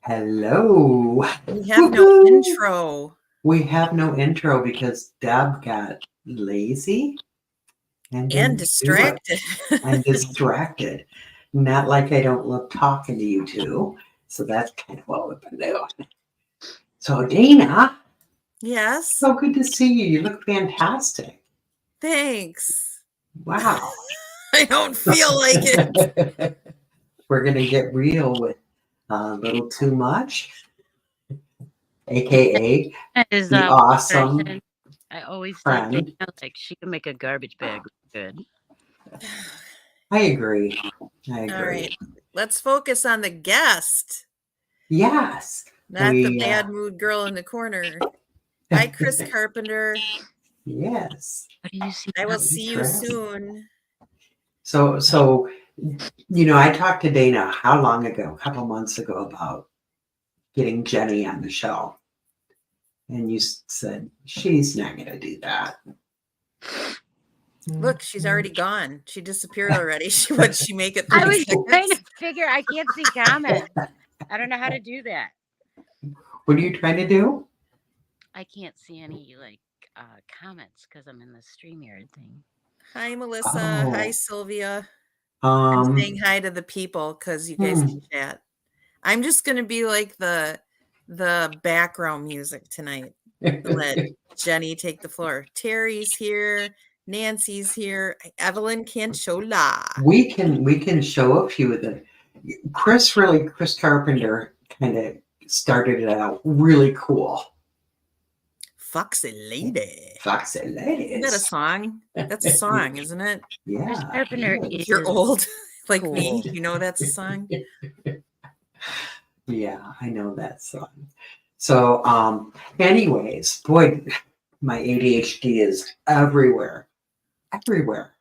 Hello. We have no Woohoo! intro We have no intro because Deb got lazy and and didn't do it distracted. and distracted. Not like I don't love talking to you two. So that's kind of what we've been doing. So, Dana, Yes, so good to see you. You look fantastic. thanks. Wow. I don't feel like it. We're going to get real with a little too much, aka Is the one awesome person. I always tell Dana friend. like she can make a garbage bag look good. I agree. I All agree. right, let's focus on the guest, Yes. not the bad mood girl in the corner. Hi, Chris Carpenter. Yes. What do you see? I will Hi, see you Chris. soon. So I talked to Dana how long ago? A couple months ago about getting Jenny on the show, and you said she's not going to do that. Look, she's already gone. She disappeared already. Would she make it I 30 was trying seconds? to figure. I can't see comments. I don't know how to do that. What are you trying to do? I can't see any comments because I'm in the StreamYard thing. Hi, Melissa. Oh. Hi, Sylvia. I'm saying Um. hi to the people because you guys can chat. I'm just gonna be like the background music tonight. Let Jenny take the floor. Terry's here. Nancy's here. Evelyn Canchola. We can show a few of them. Chris Carpenter kind of started it out really cool. Foxy Lady. Foxy Ladies. Isn't that a song? That's a song, isn't it? Yeah. Chris Carpenter is You're old like cool. me. You know that's a song. Yeah, I know that song. So, anyways, boy, my ADHD is everywhere. Everywhere.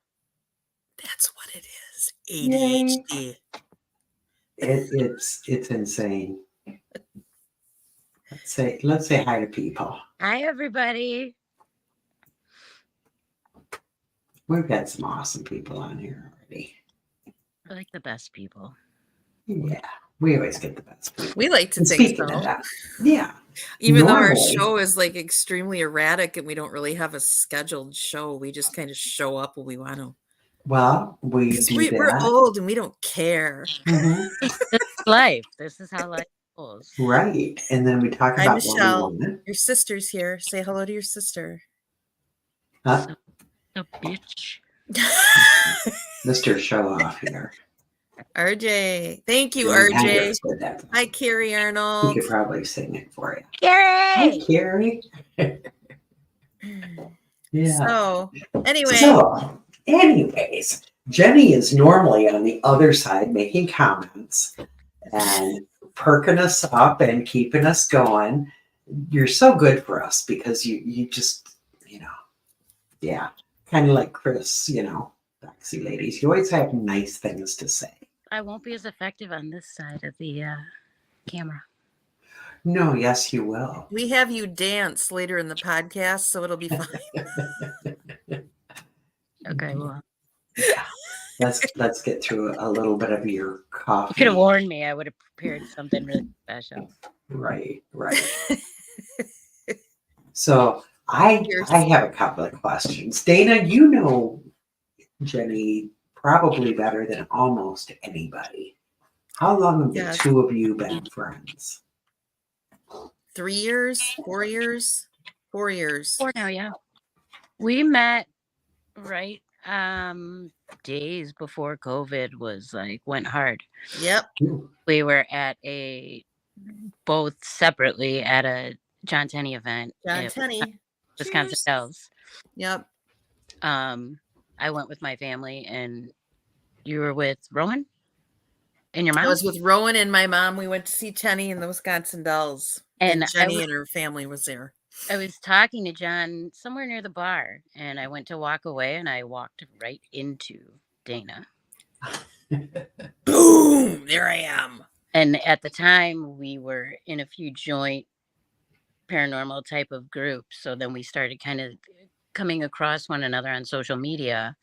That's what it is. ADHD. It's insane. Let's say hi to people. Hi, everybody. We've got some awesome people on here already. I like the best people. Yeah, we always get the best people. We like to And think speaking so. of that, yeah. Even though our normally- show is like extremely erratic and we don't really have a scheduled show, we just kind of show up when we want to. Well, we do We're that. old and we don't care. Mhm. This is life. This is how life goes. Right, and then we talk Hi, about Michelle. one. Your sister's here. Say hello to your sister. Huh? So bitch. Mr. Show Off here. RJ. Thank you, And RJ. Andrew's good at that. Hi, Carrie He Arnold. could probably sing it for you. Carrie! Hi, Carrie. Yeah. So, anyway. So, anyways, Jenny is normally on the other side making comments and perking us up and keeping us going. You're so good for us because you just, yeah, kind of like Chris, Foxy Ladies. You always have nice things to say. I won't be as effective on this side of the camera. No, yes, you will. We have you dance later in the podcast, so it'll be fine. Okay, well. Yeah. Let's get through a little bit of your coffee. You could have warned me. I would have prepared something really special. Right. So I have a couple of questions. Dana, you know Jenny probably better than almost anybody. How long have the two of you been friends? 3 years? 4 years? 4 years. 4 now, yeah. We met right days before COVID went hard. Yep. We were both separately at a John Tenney event. John Tenney. Wisconsin Dells. Yep. I went with my family, and you were with Rowan and your mom? I was with Rowan and my mom. We went to see Tenney in the Wisconsin Dells. And Jenny and her family was there. I was talking to John somewhere near the bar, and I went to walk away, and I walked right into Dana. Boom! There I am. And at the time, we were in a few joint paranormal type of groups. So then we started kind of coming across one another on social media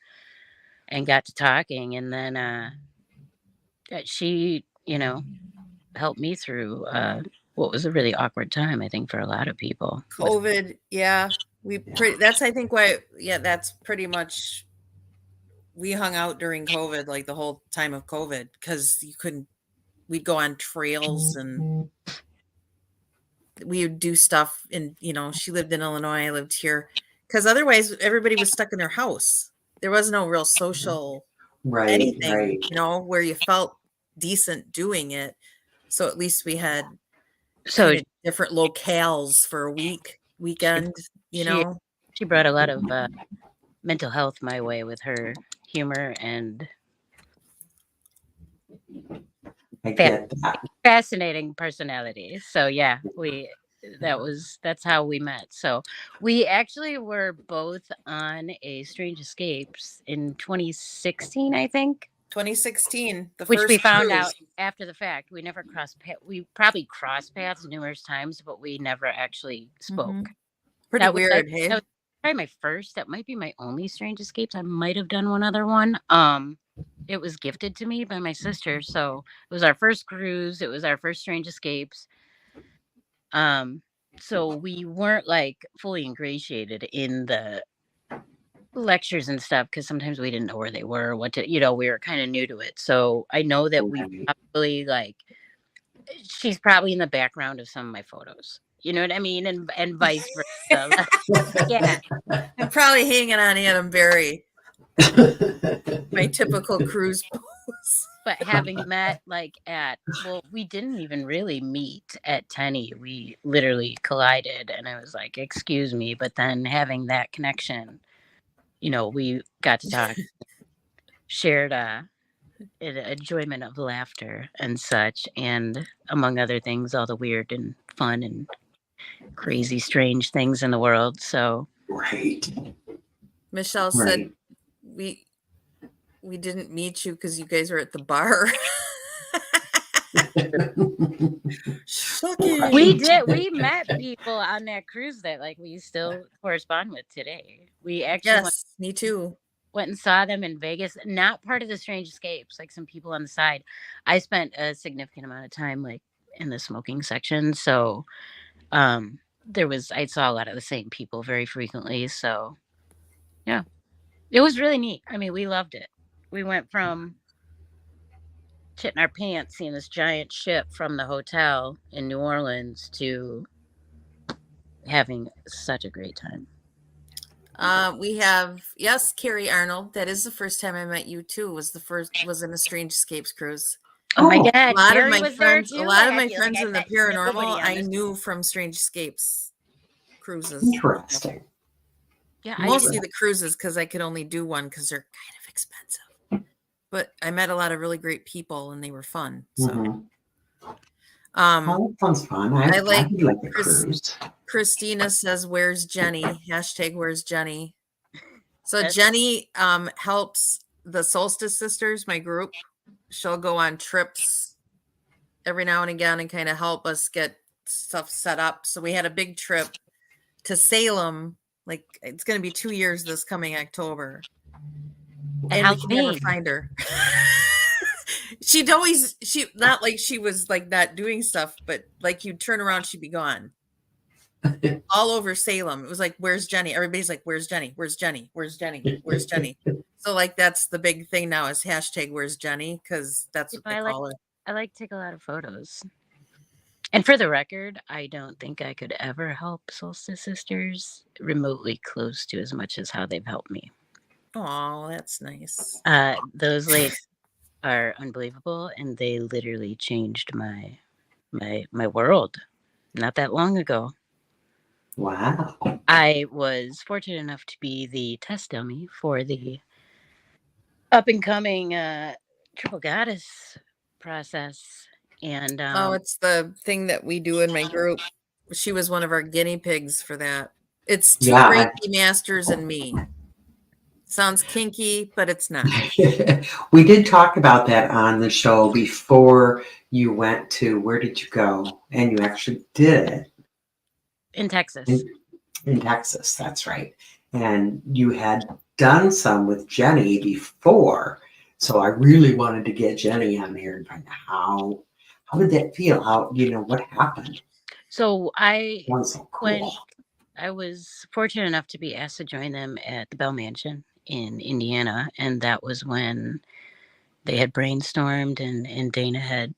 and got to talking. And then she, helped me through what was a really awkward time, I think, for a lot of people. COVID, yeah. That's I think why that's pretty much we hung out during COVID, like the whole time of COVID, because we'd go on trails and we would do stuff and she lived in Illinois, I lived here. Because otherwise everybody was stuck in their house. There was no real social anything, where you felt decent doing it. So at least we had kind of different locales for a weekend, She brought a lot of mental health my way with her humor and I get that. Fascinating personality. So yeah, that's how we met. So we actually were both on a Strange Escapes in 2016, I think. 2016, which we found out after the fact. We never crossed paths. We probably crossed paths numerous times, but we never actually spoke. Mm-hmm. Pretty weird, hey? That was probably my first. That might be my only Strange Escapes. I might have done one other one. It was gifted to me by my sister, so it was our first cruise. It was our first Strange Escapes. So we weren't like fully ingratiated in the lectures and stuff because sometimes we didn't know where they were, what to, we were kind of new to it. So I know that we probably she's probably in the background of some of my photos. You know what I mean? And vice versa. Yeah. I'm probably hanging on Adam Berry. My typical cruise pose. But having met we didn't even really meet at Tenny. We literally collided and I was like, excuse me. But then having that connection, we got to talk, shared enjoyment of laughter and such. And among other things, all the weird and fun and crazy, strange things in the world. So. Right. Michelle said we didn't meet you because you guys were at the bar. Shocking. We did. We met people on that cruise that we still correspond with today. We actually me too. Went and saw them in Vegas. Not part of the Strange Escapes, like some people on the side. I spent a significant amount of time in the smoking section, so I saw a lot of the same people very frequently. So yeah, it was really neat. I mean, we loved it. We went from shitting our pants seeing this giant ship from the hotel in New Orleans to having such a great time. We have Carrie Arnold. That is the first time I met you too. Was in a Strange Escapes cruise. Oh my God! A lot of my friends in the paranormal I knew from Strange Escapes cruises. Interesting. Yeah, mostly the cruises because I could only do one because they're kind of expensive. But I met a lot of really great people and they were fun. So, that sounds fun. I like the cruise. Christina says, "Where's Jenny?" # Where's Jenny? So Jenny helps the Solstice Sisters, my group. She'll go on trips every now and again and kind of help us get stuff set up. So we had a big trip to Salem. It's going to be 2 years this coming October. And we can never find her. She'd always, not like she was not doing stuff, but you'd turn around, she'd be gone. All over Salem. It was where's Jenny? Everybody's where's Jenny? Where's Jenny? Where's Jenny? Where's Jenny? So that's the big thing now is # Where's Jenny? Because that's what they call it. I like to take a lot of photos. And for the record, I don't think I could ever help Solstice Sisters remotely close to as much as how they've helped me. Oh, that's nice. Those ladies are unbelievable, and they literally changed my world not that long ago. Wow. I was fortunate enough to be the test dummy for the up and coming Triple Goddess process. And it's the thing that we do in my group. She was one of our guinea pigs for that. It's two Reiki masters and me. Sounds kinky, but it's not. We did talk about that on the show before you went to, where did you go? And you actually did it. In Texas. In Texas, that's right. And you had done some with Jenny before. So I really wanted to get Jenny on here and find out how How did that feel? What happened? So Sounds so when cool. I was fortunate enough to be asked to join them at the Bell Mansion in Indiana, and that was when they had brainstormed and Dana had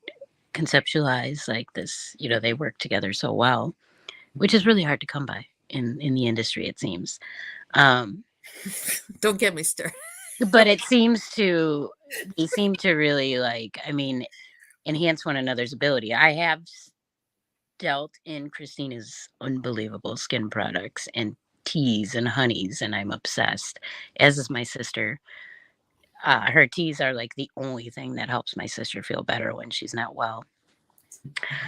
conceptualized like this. They worked together so well, which is really hard to come by in the industry, it seems. Don't get me started. But they seem to really enhance one another's ability. I have dealt in Christina's unbelievable skin products and teas and honeys, and I'm obsessed, as is my sister. Her teas are like the only thing that helps my sister feel better when she's not well.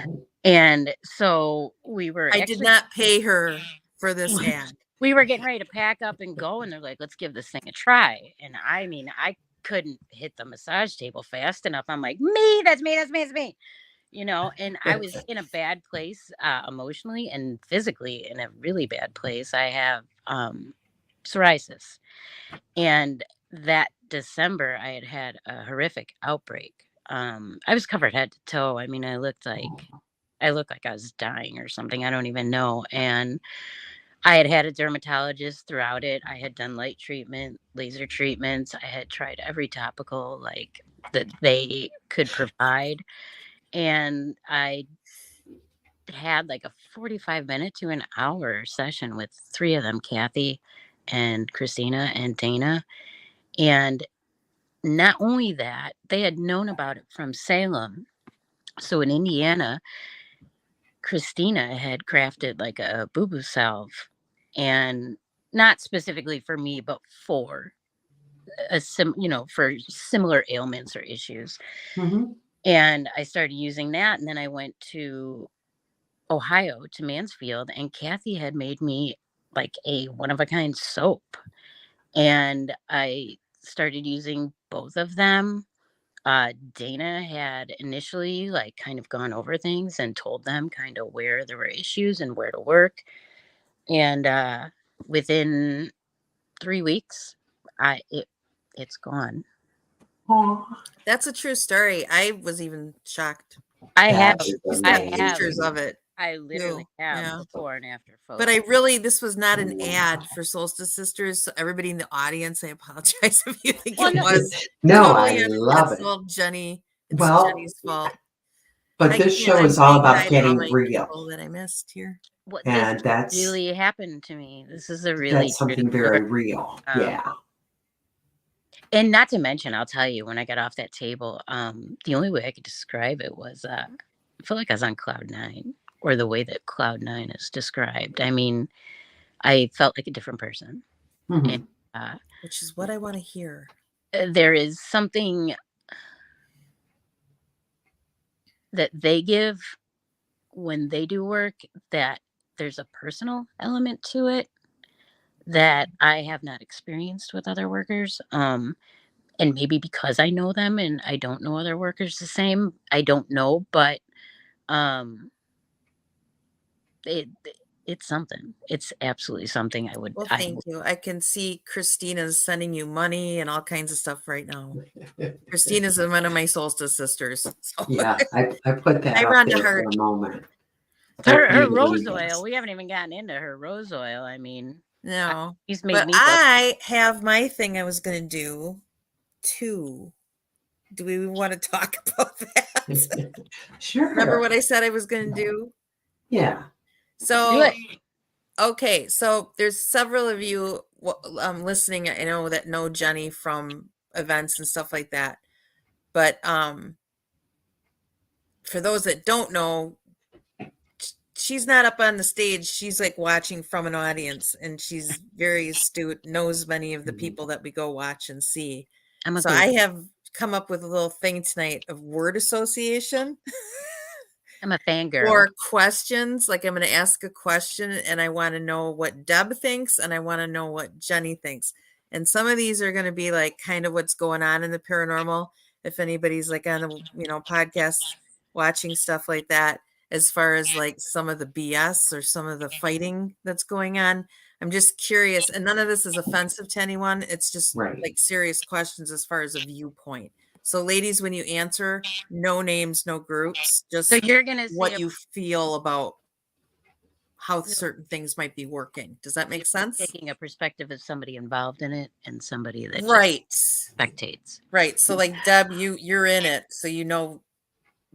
Oh. And so we were I did not pay her for this ad. We were getting ready to pack up and go, and they're like, let's give this thing a try. And I couldn't hit the massage table fast enough. I'm like, that's me. And I was in a bad place emotionally and physically, in a really bad place. I have psoriasis. And that December, I had a horrific outbreak. I was covered head to toe. I looked like I was dying or something. I don't even know. And I had a dermatologist throughout it. I had done light treatment, laser treatments. I had tried every topical that they could provide. And I had like a 45-minute to an hour session with three of them, Kathy and Christina and Dana. And not only that, they had known about it from Salem. So in Indiana, Christina had crafted like a boo-boo salve, and not specifically for me, but for for similar ailments or issues. Mm-hmm. And I started using that, and then I went to Ohio to Mansfield, and Kathy had made me like a one-of-a-kind soap, and I started using both of them. Dana had initially kind of gone over things and told them kind of where there were issues and where to work. And within 3 weeks, it's gone. That's a true story. I was even shocked. I have Pictures of it. I literally have Yeah. before and after photos. But this was not an ad for Solstice Sisters. So everybody in the audience, I apologize if you think it was. No, Totally I love it. All Jenny. It's Well, Jenny's fault. But this show is all about getting real. That I missed here. And that's really happened to me. This is that's something very real. Yeah. And not to mention, I'll tell you, when I got off that table, the only way I could describe it was I felt like I was on cloud 9, or the way that cloud 9 is described. I felt like a different person. Mm-hmm. And, which is what I want to hear. There is something that they give when they do work, that there's a personal element to it that I have not experienced with other workers. And maybe because I know them and I don't know other workers the same, I don't know, but it's something. It's absolutely something. Well, thank you. I can see Christina's sending you money and all kinds of stuff right now. Christina's one of my Solstice sisters. So. Yeah, I put that up there for a moment. Her rose oil. We haven't even gotten into her rose oil. No. She's made me. I have my thing I was going to do too. Do we want to talk about that? Sure. Remember what I said I was going to do? Yeah. So, okay. So there's several of you listening, I know, that know Jenny from events and stuff like that. But for those that don't know, she's not up on the stage. She's like watching from an audience, and she's very astute, knows many of the people that we go watch and see. So I have come up with a little thing tonight of word association. I'm a fangirl. Or questions. Like, I'm going to ask a question and I want to know what Deb thinks and I want to know what Jenny thinks. And some of these are going to be like kind of what's going on in the paranormal. If anybody's like on the, podcast watching stuff like that, as far as like some of the BS or some of the fighting that's going on. I'm just curious. And none of this is offensive to anyone. It's just like serious questions as far as a viewpoint. So ladies, when you answer, no names, no groups, just So you're gonna say what you feel about how certain things might be working. Does that make sense? taking a perspective of somebody involved in it and somebody that Right. spectates. Right. So like Deb, you're in it, so you know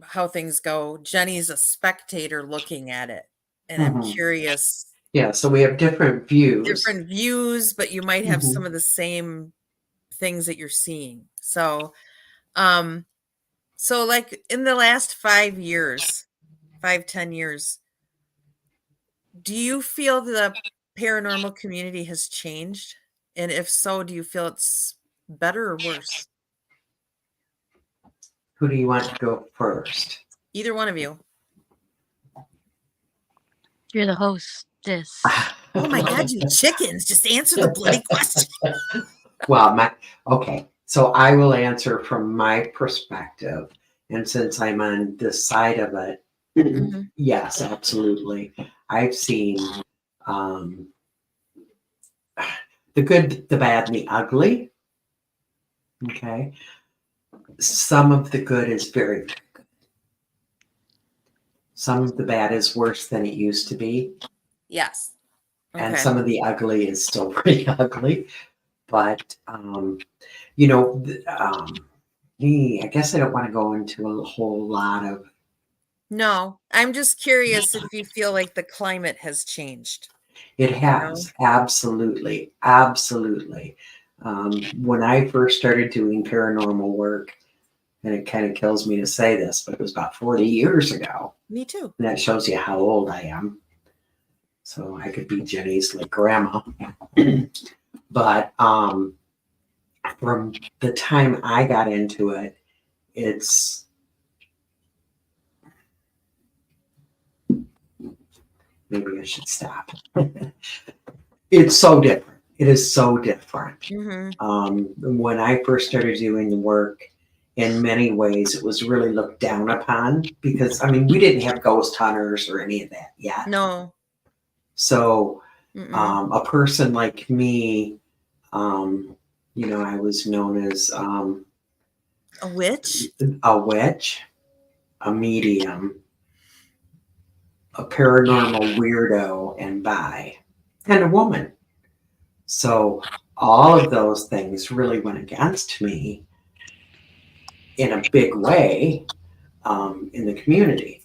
how things go. Jenny's a spectator looking at it. And I'm curious. Yeah, so we have different views. Different views, but you might have some of the same things that you're seeing. So like in the last 5 years, 10 years, do you feel the paranormal community has changed? And if so, do you feel it's better or worse? Who do you want to go first? Either one of you. You're the hostess. Oh my God, you chickens, just answer the bloody question. Well, okay. So I will answer from my perspective. And since I'm on this side of it, yes, absolutely. I've seen the good, the bad, and the ugly. Okay. Some of the good is very, very good. Some of the bad is worse than it used to be. Yes. Okay. And some of the ugly is still pretty ugly. But, you know, I guess I don't want to go into a whole lot of. No, I'm just curious if you feel like the climate has changed. It has, absolutely, absolutely. When I first started doing paranormal work, and it kind of kills me to say this, but it was about 40 years ago. Me too. And that shows you how old I am. So I could be Jenny's like grandma. But from the time I got into it, it's maybe I should stop. It's so different. It is so different. When I first started doing the work, in many ways, it was really looked down upon because, I mean, we didn't have ghost hunters or any of that yet. No. So a person like me, you know, I was known as a witch, a medium, a paranormal weirdo, and bi, and a woman. So all of those things really went against me in a big way in the community.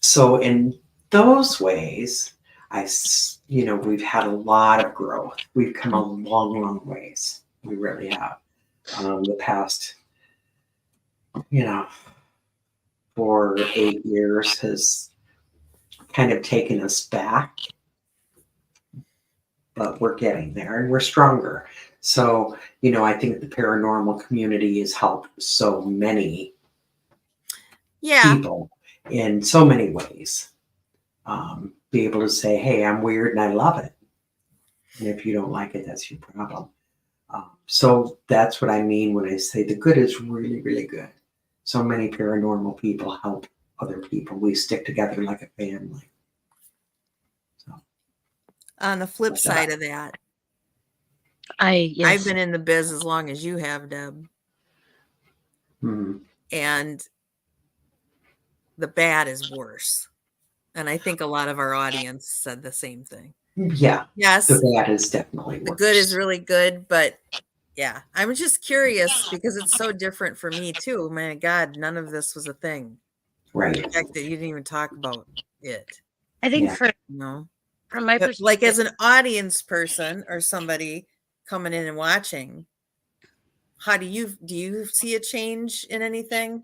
So in those ways, we've had a lot of growth. We've come a long, long ways. We really have. The past, 4 or 8 years has kind of taken us back, but we're getting there and we're stronger. So, I think the paranormal community has helped so many people in so many ways. Be able to say, hey, I'm weird and I love it. And if you don't like it, that's your problem. So that's what I mean when I say the good is really, really good. So many paranormal people help other people. We stick together like a family. So, on the flip side of that, Yes. I've been in the biz as long as you have, Deb. And the bad is worse. And I think a lot of our audience said the same thing. Yeah. Yes. The bad is definitely worse. The good is really good, but yeah, I'm just curious because it's so different for me too. My God, none of this was a thing. Right. The fact that you didn't even talk about it. I think from my perspective, like as an audience person or somebody coming in and watching, how do you see a change in anything?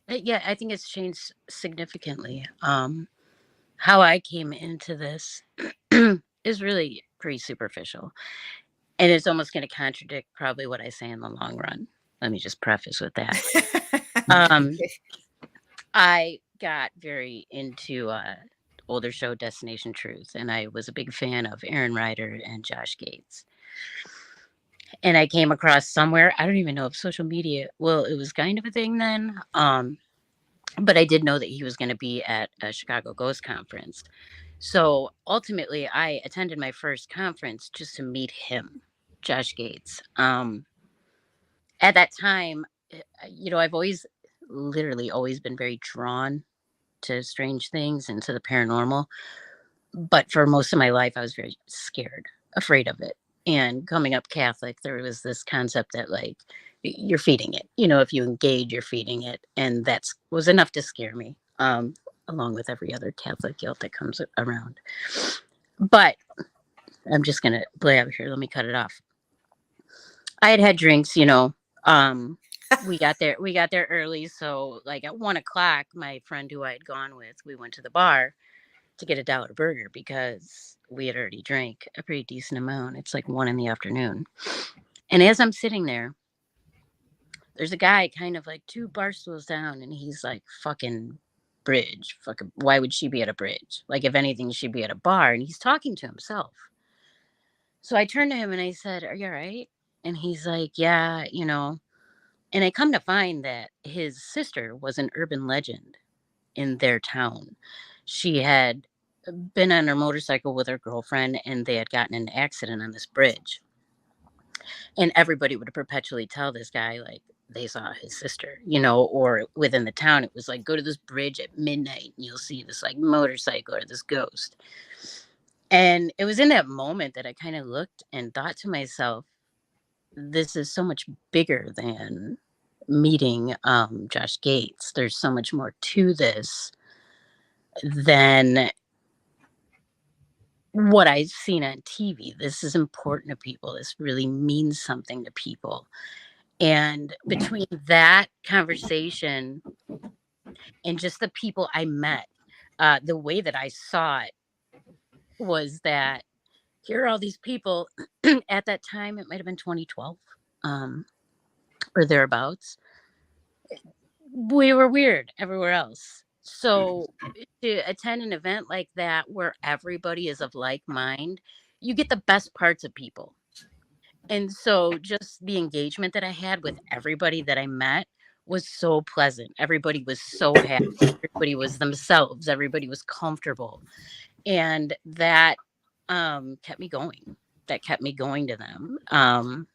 Yeah, I think it's changed significantly. How I came into this is really pretty superficial. And it's almost going to contradict probably what I say in the long run. Let me just preface with that. I got very into older show Destination Truth, and I was a big fan of Aaron Ryder and Josh Gates. And I came across somewhere, I don't even know if social media, well, it was kind of a thing then. But I did know that he was going to be at a Chicago Ghost Conference. So ultimately, I attended my first conference just to meet him, Josh Gates. at that time, I've literally always been very drawn to strange things and to the paranormal. But for most of my life, I was very scared, afraid of it. And coming up Catholic, there was this concept that like you're feeding it. If you engage, you're feeding it, and that's was enough to scare me. Along with every other Catholic guilt that comes around. But I'm just gonna blab here. Let me cut it off. I had drinks, we got there early, so like at 1 o'clock, my friend who I had gone with, we went to the bar to get a dollar burger because we had already drank a pretty decent amount. It's like 1 in the afternoon. And as I'm sitting there, there's a guy kind of like 2 bar stools down, and he's like, fucking bridge. Fucking, why would she be at a bridge? Like, if anything, she'd be at a bar. And he's talking to himself. So I turned to him and I said, "Are you all right?" And he's like, "Yeah, And I come to find that his sister was an urban legend in their town. She had been on her motorcycle with her girlfriend, and they had gotten in an accident on this bridge. And everybody would perpetually tell this guy, like, they saw his sister, or within the town, it was like, go to this bridge at midnight and you'll see this like motorcycle or this ghost. And it was in that moment that I kind of looked and thought to myself, this is so much bigger than meeting Josh Gates. There's so much more to this than what I've seen on TV. This is important to people. This really means something to people. And between that conversation and just the people I met, the way that I saw it was that here are all these people at that time, it might have been 2012 or thereabouts. We were weird everywhere else. So to attend an event like that where everybody is of like mind, you get the best parts of people. And so just the engagement that I had with everybody that I met was so pleasant. Everybody was so happy. Everybody was themselves. Everybody was comfortable. And that kept me going. That kept me going to them.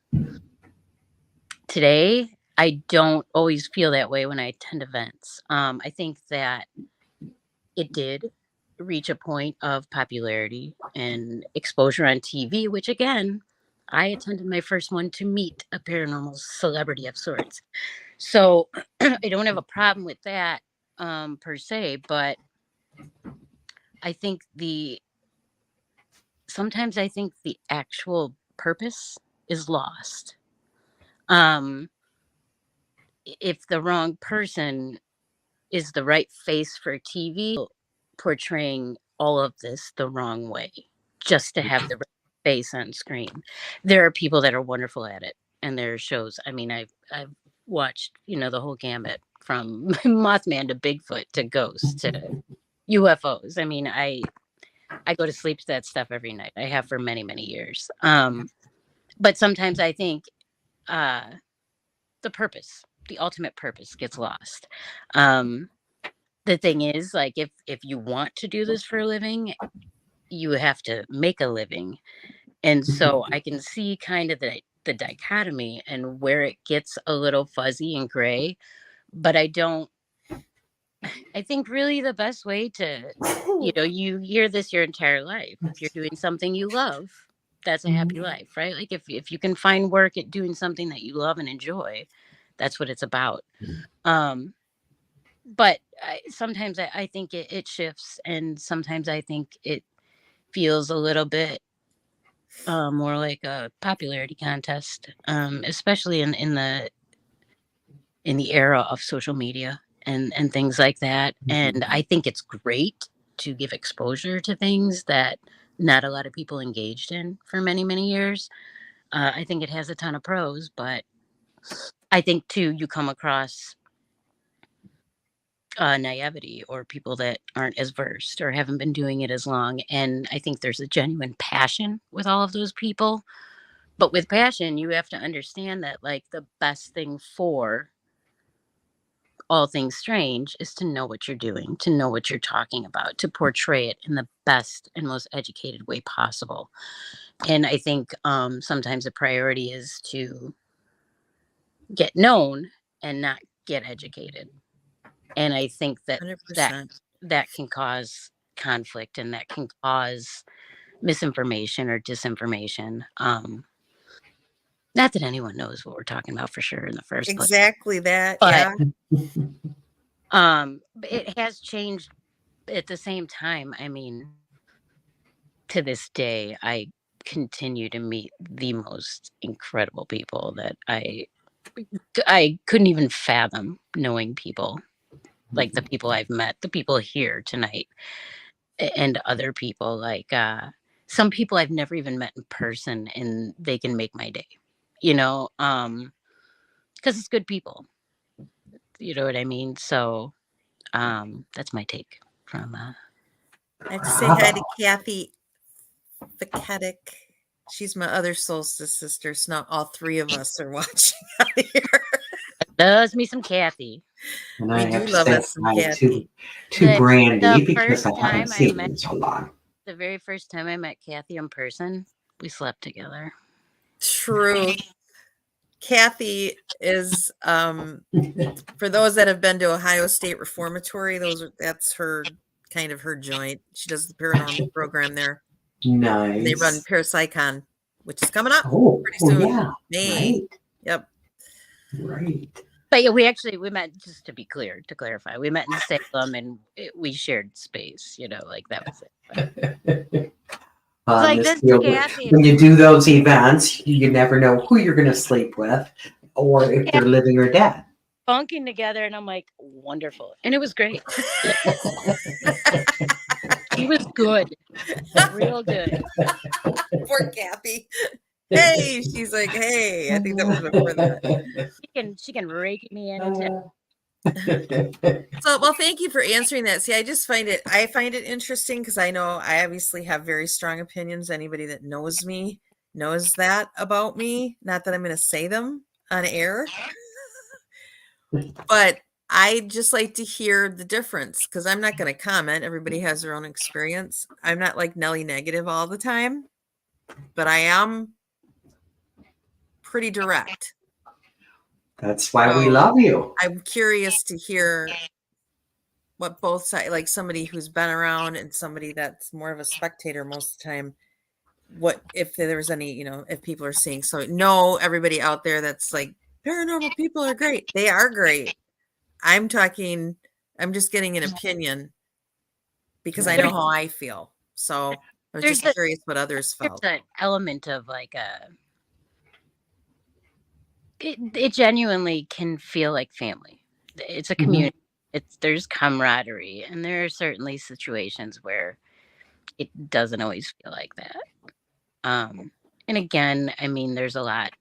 Today, I don't always feel that way when I attend events. I think that it did reach a point of popularity and exposure on TV, which again, I attended my first one to meet a paranormal celebrity of sorts. So I don't have a problem with that per se, but I think sometimes I think the actual purpose is lost. If the wrong person is the right face for TV, portraying all of this the wrong way just to have the right face on screen. There are people that are wonderful at it, and there are shows. I mean, I've watched the whole gamut from Mothman to Bigfoot to ghosts to UFOs. I mean, I go to sleep to that stuff every night. I have for many years. But sometimes I think the purpose, the ultimate purpose, gets lost. The thing is, like, if you want to do this for a living, you have to make a living. And so I can see kind of the dichotomy and where it gets a little fuzzy and gray. But I think really the best way to, you hear this your entire life. If you're doing something you love, that's a happy life, right? Like if you can find work at doing something that you love and enjoy, that's what it's about. But sometimes I think it shifts, and sometimes I think it feels a little bit more like a popularity contest, especially in the era of social media and things like that. And I think it's great to give exposure to things that not a lot of people engaged in for many years. I think it has a ton of pros, but I think too you come across naivety or people that aren't as versed or haven't been doing it as long. And I think there's a genuine passion with all of those people. But with passion, you have to understand that like the best thing for all things strange is to know what you're doing, to know what you're talking about, to portray it in the best and most educated way possible. And I think sometimes the priority is to get known and not get educated. And I think that 100%. that can cause conflict, and that can cause misinformation or disinformation. Not that anyone knows what we're talking about for sure in the first place, Exactly that. but Yeah. it has changed at the same time. I mean, to this day, I continue to meet the most incredible people that I couldn't even fathom knowing people like the people I've met, the people here tonight, and other people like some people I've never even met in person, and they can make my day, you know, because it's good people. You know what I mean? So that's my take from I have to say hi to Kathy Vaketic. She's my other solstice sister. So now all three of us are watching out here. Loves me some Kathy. And We I do have to love say us some hi Kathy. to Brandy, The because first I haven't time I seen her met in so long. the very first time I met Kathy in person, we slept together. True. Kathy is for those that have been to Ohio State Reformatory, that's her kind of her joint. She does the paranormal program there. And they run Nice. Parapsychon, which is coming up pretty Oh soon. yeah. May. Right. Yep. Right. But yeah, we met, just to be clear, to clarify, we met in Salem, and we shared space, you know, like that was it. Like This this field, Kathy, when you do those events, you never know who you're going to sleep with, or if they're living or dead. bunking together, and I'm like, wonderful, and it was great. He was good, real good. Poor Kathy. Hey, she's like, hey, I think that was before that. She can rake me in and So, well, thank you for answering that. See, I find it interesting because I know I obviously have very strong opinions. Anybody that knows me knows that about me. Not that I'm going to say them on air, but I just like to hear the difference because I'm not going to comment. Everybody has their own experience. I'm not like Nelly negative all the time, but I am pretty direct. That's why we love you. I'm curious to hear what both sides, like somebody who's been around and somebody that's more of a spectator most of the time, what if there's any, if people are seeing. So no, everybody out there that's like paranormal people are great. They are great. I'm just getting an opinion because I know how I feel. So I was just curious what others felt. There's an element of like it genuinely can feel like family. It's a community. There's camaraderie, and there are certainly situations where it doesn't always feel like that. And again, I mean, there's a lot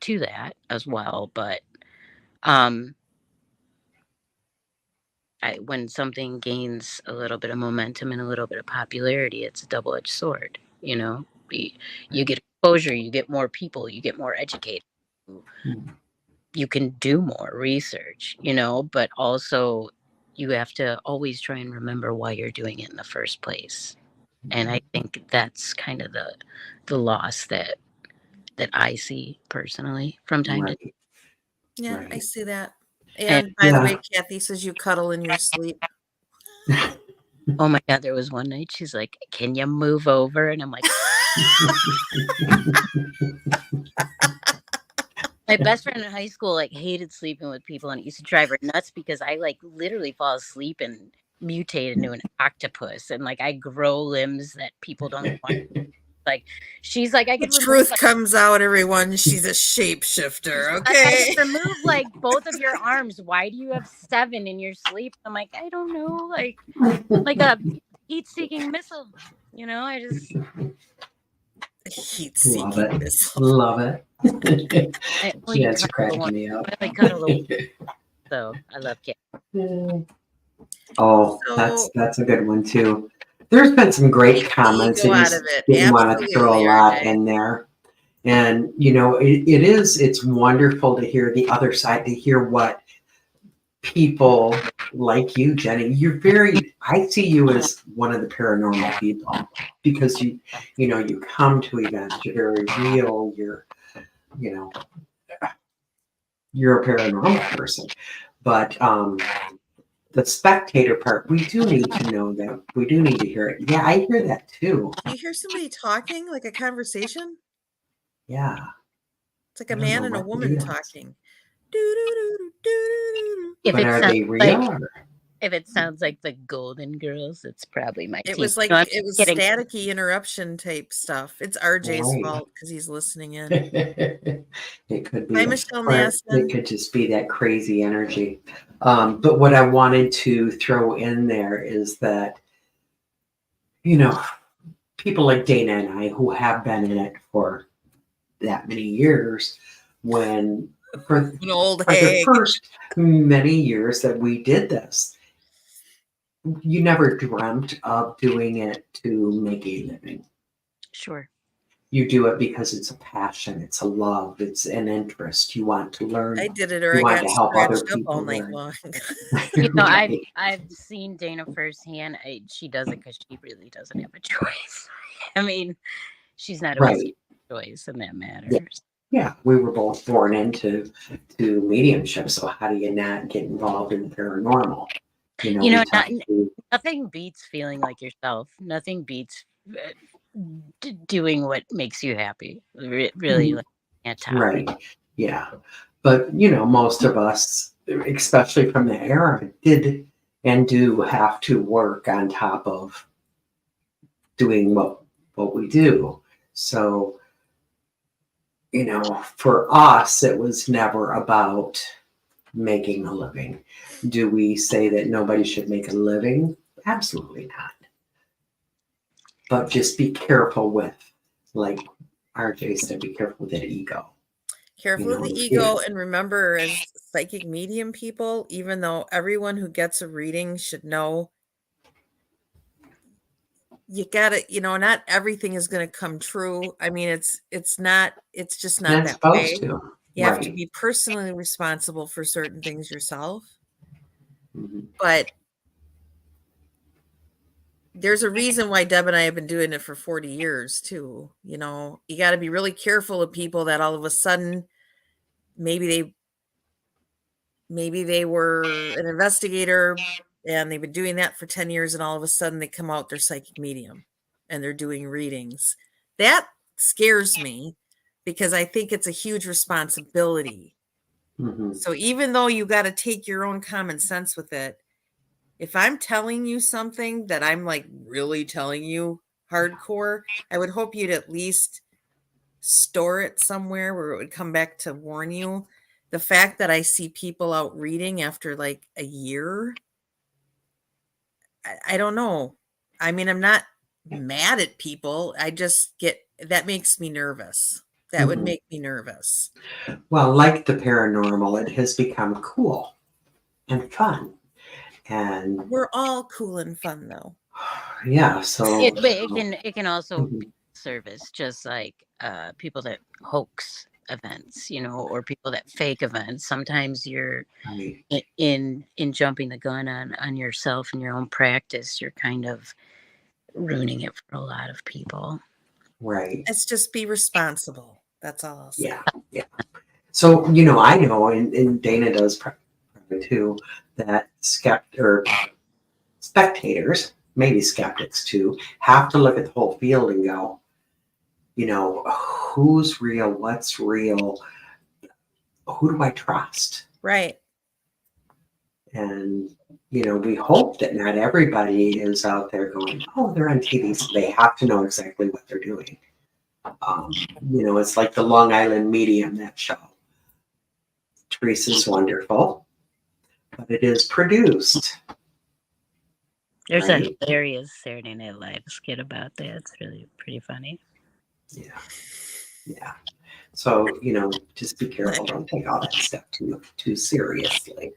to that as well, but when something gains a little bit of momentum and a little bit of popularity, it's a double-edged sword. You know, you get exposure, you get more people, you get more educated. You can do more research, but also you have to always try and remember why you're doing it in the first place. And I think that's kind of the loss that I see personally from time to time. Yeah, Right. I see that. And by the way, Kathy says you cuddle in your sleep. Oh my God, there was one night she's like, can you move over? And I'm like, my best friend in high school hated sleeping with people, and it used to drive her nuts because I literally fall asleep and mutate into an octopus, and I grow limbs that people don't want. She's like, I could the truth comes out, everyone. She's a shapeshifter. Okay. I could remove both of your arms. Why do you have 7 in your sleep? I'm like, I don't know, like a heat-seeking missile. I just heat-seeking missile. Love it. Yeah, it's cracking me up. So I love Kat. Oh, that's a good one too. There's been some great comments, and you want to throw a lot in there. And it's wonderful to hear the other side, to hear what people like you, Jenny. I see you as one of the paranormal people because you come to events. You're very real. you're a paranormal person. But the spectator part, we do need to know that. We do need to hear it. Yeah, I hear that too. Do you hear somebody talking, like a conversation? Yeah. It's like I a don't know man and a what it woman is. talking. Doo-doo-doo-doo-doo-doo-doo. If But it are sounds they like real? Or? if it sounds like the Golden Girls, it's probably my It team. was like No, I'm it just was kidding. staticky interruption type stuff. It's RJ's Right. fault because he's listening in. It could Hi, be, Michelle or it Nasson. could just be that crazy energy. But what I wanted to throw in there is that, you know, people like Dana and I who have been in it for that many years, when for, An old for the hag. first many years that we did this, you never dreamt of doing it to make a living. Sure. You do it because it's a passion, it's a love, it's an interest. You want to learn. I did it or You I want got to help other scratched up all people night learn. long. You know, Right. I've seen Dana firsthand. She does it because she really doesn't have a choice. I mean, she's not always Right. a choice, and that matters. Yeah. Yeah, we were both born into mediumship, so how do you not get involved in paranormal? You we know, talk to, nothing beats feeling like yourself. Nothing beats doing what makes you happy. Really, like, can't top right, it. yeah. But most of us, especially from the era, did and do have to work on top of doing what we do. So, for us, it was never about making a living. Do we say that nobody should make a living? Absolutely not. But just be careful with, like RJ said, be careful with that ego. Careful with the ego, and remember, as psychic medium people, even though everyone who gets a reading should know, you gotta, not everything is going to come true. I mean, it's just not Not that supposed way. to. You have to Right. be personally responsible for certain things yourself. Mhm. But there's a reason why Deb and I have been doing it for 40 years too. You got to be really careful of people that all of a sudden maybe they were an investigator and they've been doing that for 10 years, and all of a sudden they come out, they're psychic medium and they're doing readings. That scares me because I think it's a huge responsibility. Mhm. So even though you got to take your own common sense with it, if I'm telling you something that I'm like really telling you hardcore, I would hope you'd at least store it somewhere where it would come back to warn you. The fact that I see people out reading after like a year, I don't know. I mean, I'm not mad at people. I just that makes me nervous. That would Mhm. make me nervous. Well, like the paranormal, it has become cool and fun. And We're all cool and fun though. yeah, so But it can also Mhm. be service, just like people that hoax events, or people that fake events. Sometimes you're Right. in jumping the gun on yourself and your own practice. You're kind of ruining it for a lot of people. Right. Let's just be responsible. That's all I'll say. Yeah. Yeah. So, I know, and Dana does probably too, that spectators, maybe skeptics too, have to look at the whole field and go, who's real, what's real, who do I trust? Right. And, we hope that not everybody is out there going, oh, they're on TV, so they have to know exactly what they're doing. It's like the Long Island Medium, that show. Teresa's wonderful, but it is produced. There's Right? a hilarious Saturday Night Live skit about that. It's really pretty funny. Yeah. Yeah. So, just be careful. Don't take all that stuff too seriously.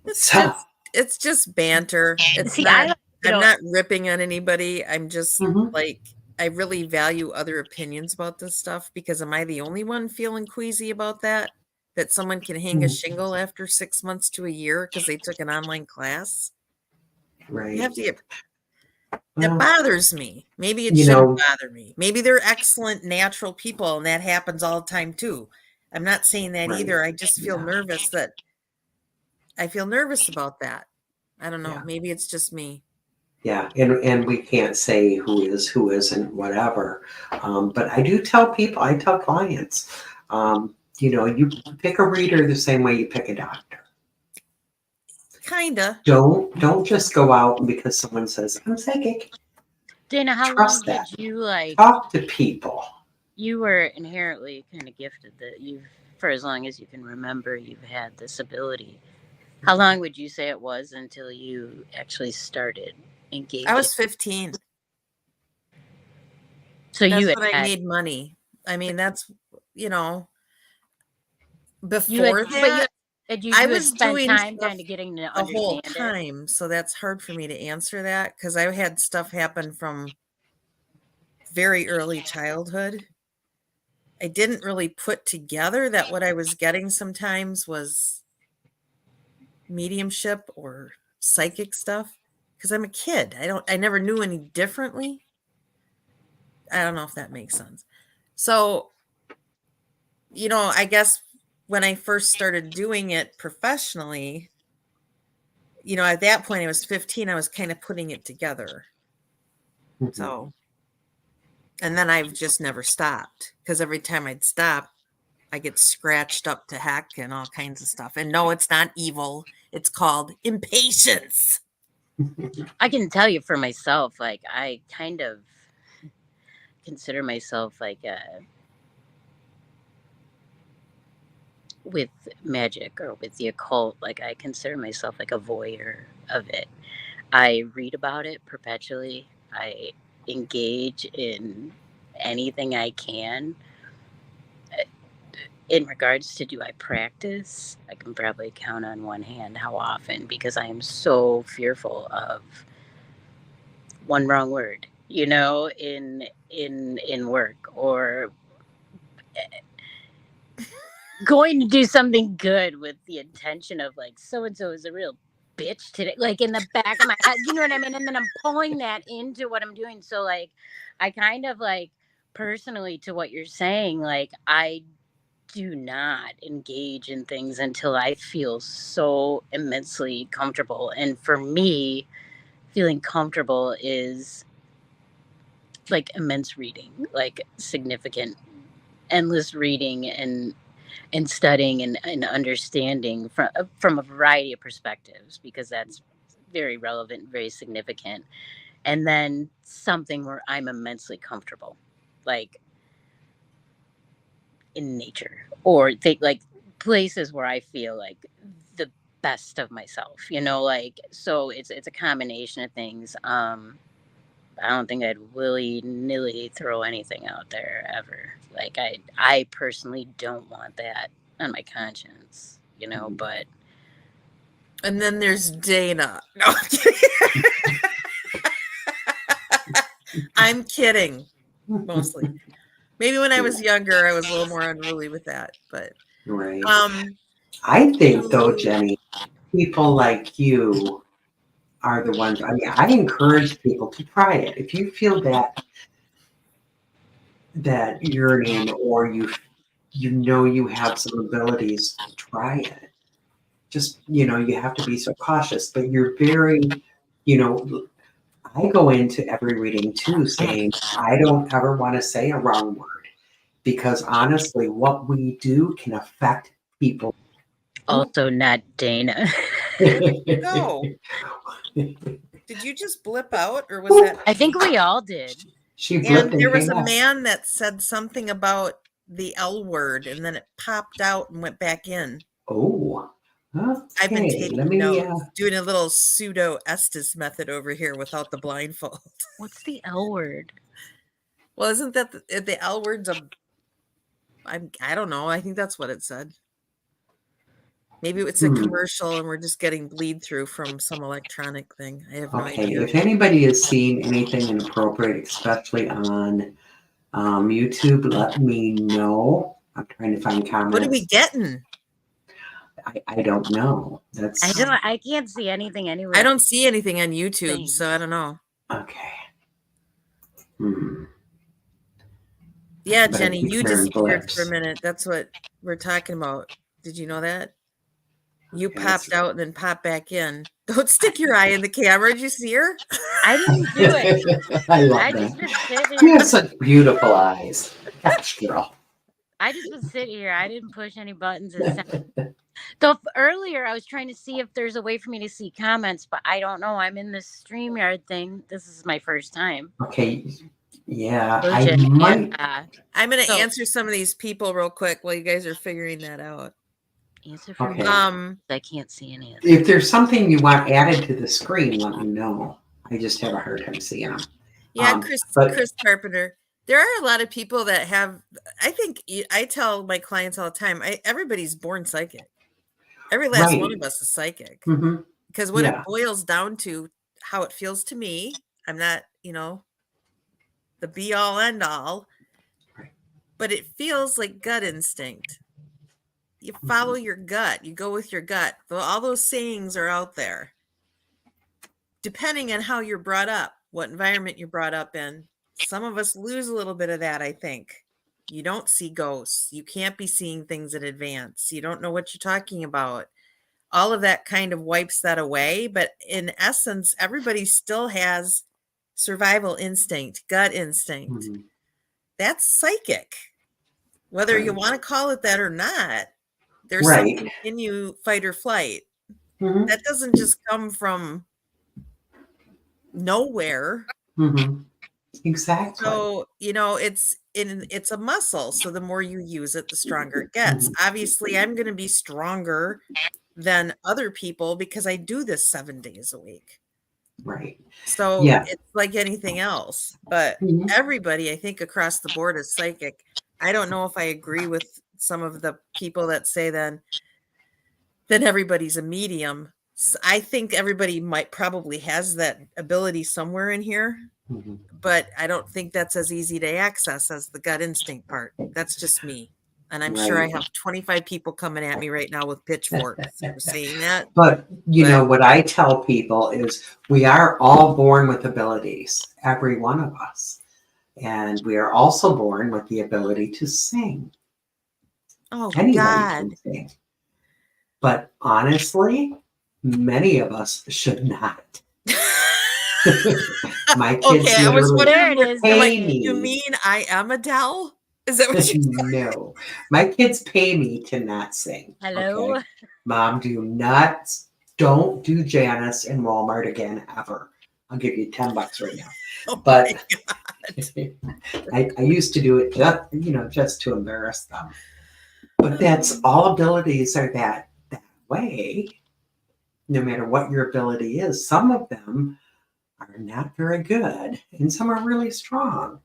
It's just banter. It's See, not, I'm not ripping on anybody. I'm just Mhm. like, I really value other opinions about this stuff, because am I the only one feeling queasy about that? That someone can hang a shingle after 6 months to a year because they took an online class? Right. You have to get, Well, that bothers me. Maybe it shouldn't bother me. Maybe they're excellent natural people and that happens all the time too. I'm not saying that Right. either. I just feel Yeah. nervous about that. I don't know. Yeah. Maybe it's just me. Yeah, and we can't say who is, who isn't, whatever. But I do tell people, I tell clients, you pick a reader the same way you pick a doctor. Kinda. Don't just go out and because someone says I'm psychic. Dana, how long Trust did that. you like? Talk to people. You were inherently kind of gifted that you've, for as long as you can remember, you've had this ability. How long would you say it was until you actually started engaging? I was 15. So That's you when I had, made money. I mean, that's, you before had, that, you I had was spent doing time stuff kind of getting to the whole understand it. time. So that's hard for me to answer that because I had stuff happen from very early childhood. I didn't really put together that what I was getting sometimes was mediumship or psychic stuff because I'm a kid. I never knew any differently. I don't know if that makes sense. So, I guess when I first started doing it professionally, at that point I was 15, I was kind of putting it together. Mhm. So, and then I've just never stopped because every time I'd stop, I get scratched up to heck and all kinds of stuff. And no, it's not evil. It's called impatience. I can tell you for myself, like I kind of consider myself like with magic or with the occult, like I consider myself like a voyeur of it. I read about it perpetually. I engage in anything I can. In regards to do I practice, I can probably count on one hand how often because I am so fearful of one wrong word, in work or going to do something good with the intention of like so and so is a real bitch today, like in the back of my head, you know what I mean? And then I'm pulling that into what I'm doing. So like I kind of like personally to what you're saying, like I do not engage in things until I feel so immensely comfortable. And for me, feeling comfortable is like immense reading, like significant, endless reading and studying and understanding from a variety of perspectives because that's very relevant, very significant. And then something where I'm immensely comfortable, like in nature or like places where I feel like the best of myself, like so it's a combination of things. I don't think I'd willy-nilly throw anything out there ever. Like I personally don't want that on my conscience, but And then there's Dana. No, I'm kidding. I'm kidding, mostly. Maybe when I was younger, I was a little more unruly with that. But Right. um, I think though, Jenny, people like you are the ones. I mean, I encourage people to try it. If you feel that yearning or you have some abilities, try it. Just you have to be so cautious, but you're very, you know, I go into every reading too saying I don't ever want to say a wrong word because honestly, what we do can affect people. also not Dana. no. Did you just blip out, or was that? I think we all did. She blipped And and there was came a back. man that said something about the L word, and then it popped out and went back in. Oh, I've been okay. Let taking me. notes, doing a little pseudo Estes method over here without the blindfold. What's the L word? Well, isn't that the L word's I don't know. I think that's what it said. Maybe it's a commercial and we're just getting bleed through from some electronic thing. I have no Okay. idea. If anybody has seen anything inappropriate, especially on YouTube, let me know. I'm trying to find comments. What are we getting? I don't know. That's I can't see anything anywhere. I don't see anything on YouTube, so I don't know. okay. Yeah, But I Jenny, keep you hearing disappeared for a blips. minute. That's what we're talking about. Did you know that? You Yes. popped out and then popped back in. Don't stick your eye in the camera. Did you see her? I didn't do it. I love I that. just been sitting You here. have such beautiful eyes. Gosh, girl. I just been sitting here. I didn't push any buttons. Though earlier I was trying to see if there's a way for me to see comments, but I don't know. I'm in this StreamYard thing. This is my first time. Okay. Yeah, I Version, might. and, I'm going to So- answer some of these people real quick while you guys are figuring that out. answer for Okay. me. I can't see any of it. If there's something you want added to the screen, let me know. I just have a hard time seeing them. Yeah, but- Chris Carpenter. There are a lot of people that have. I think I tell my clients all the time. Everybody's born psychic. Every last Right. one of us is psychic. Mhm. Because what Yeah. it boils down to, how it feels to me. I'm not, the be all end all, Right. but it feels like gut instinct. You follow your gut. You go with your gut. All those sayings are out there. Depending on how you're brought up, what environment you're brought up in, some of us lose a little bit of that, I think. You don't see ghosts. You can't be seeing things in advance. You don't know what you're talking about. All of that kind of wipes that away. But in essence, everybody still has survival instinct, gut instinct. Mhm. That's psychic. Whether you Right. want to call it that or not, there's Right. something in you, fight or flight. Mhm. That doesn't just come from nowhere. Mhm. Exactly. So, it's a muscle. So the more you use it, the stronger it gets. Obviously, I'm going to be stronger than other people because I do this 7 days a week. Right. So Yeah. it's like anything else. But Mhm. everybody, I think, across the board is psychic. I don't know if I agree with some of the people that say then everybody's a medium. I think everybody probably has that ability somewhere in here. Mhm. But I don't think that's as easy to access as the gut instinct part. That's just me. And I'm sure I Right. have 25 people coming at me right now with pitchforks for saying that. But what I tell people is we are all born with abilities, every one of us. And we are also born with the ability to sing. Oh, Anybody God. can sing. But honestly, many of us should not. My kids Okay, I was literally There it is. pay you me. mean I am Adele? Is that what you No, my kids pay me to not sing. Hello. Okay? Mom, don't do Janice in Walmart again ever. I'll give you $10 right now. Oh But my I used to do it just to embarrass them. But that's all abilities are that way. No matter what your ability is, some of them are not very good and some are really strong.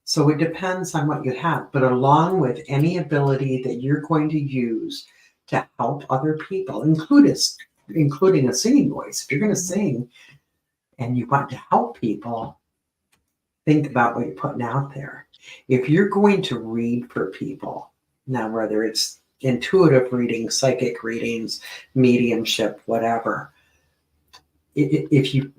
So it depends on what you have. But along with any ability that you're going to use to help other people, including a singing voice, if you're going to sing and you want to help people, think about what you're putting out there. If you're going to read for people, now whether it's intuitive reading, psychic readings, mediumship, whatever, if you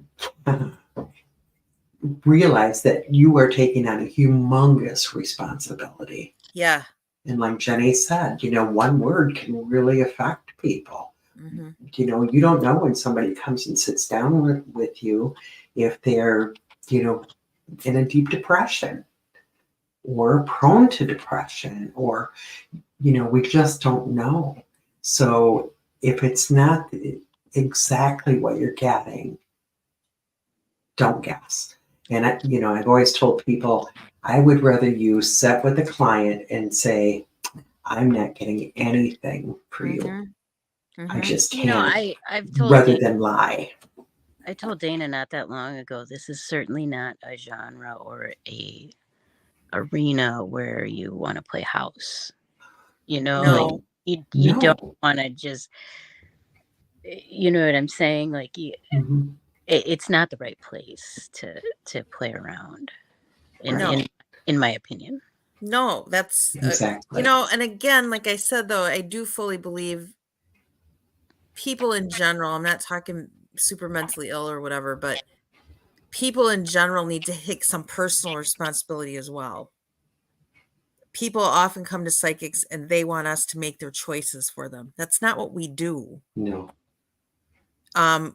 realize that you are taking on a humongous responsibility. Yeah. And like Jenny said, one word can really affect people. Mm-hmm. You don't know when somebody comes and sits down with you if they're, in a deep depression or prone to depression or, we just don't know. So if it's not exactly what you're getting, don't guess. And I've always told people I would rather you sit with a client and say, I'm not getting anything for you. Mm-hmm. I just can't. I've told rather Dana, than lie. I told Dana not that long ago, this is certainly not a genre or a arena where you want to play house. No. You No. don't want to just, you know what I'm saying? Like Mhm. it's not the right place to play around. No. In my opinion. No, that's Exactly. and again, like I said, though, I do fully believe people in general, I'm not talking super mentally ill or whatever, but people in general need to take some personal responsibility as well. people often come to psychics and they want us to make their choices for them. That's not what we do. No.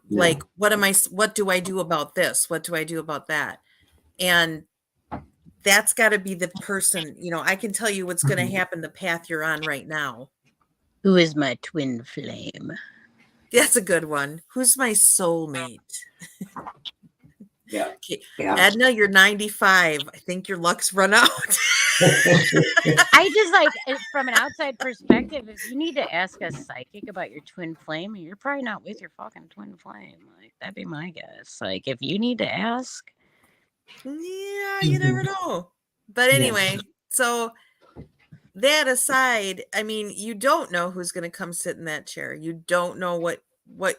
Like, what do I do about this? What do I do about that? And that's got to be the person, I can tell you what's going to happen, the path you're on right now. Who is my twin flame? That's a good one. Who's my soulmate? Yeah. Okay. Yeah. Edna, you're 95. I think your luck's run out. I just like, from an outside perspective, if you need to ask a psychic about your twin flame, you're probably not with your fucking twin flame. Like, that'd be my guess. Like, if you need to ask. Yeah, you never know. But anyway, so that aside, I mean, you don't know who's going to come sit in that chair. You don't know what,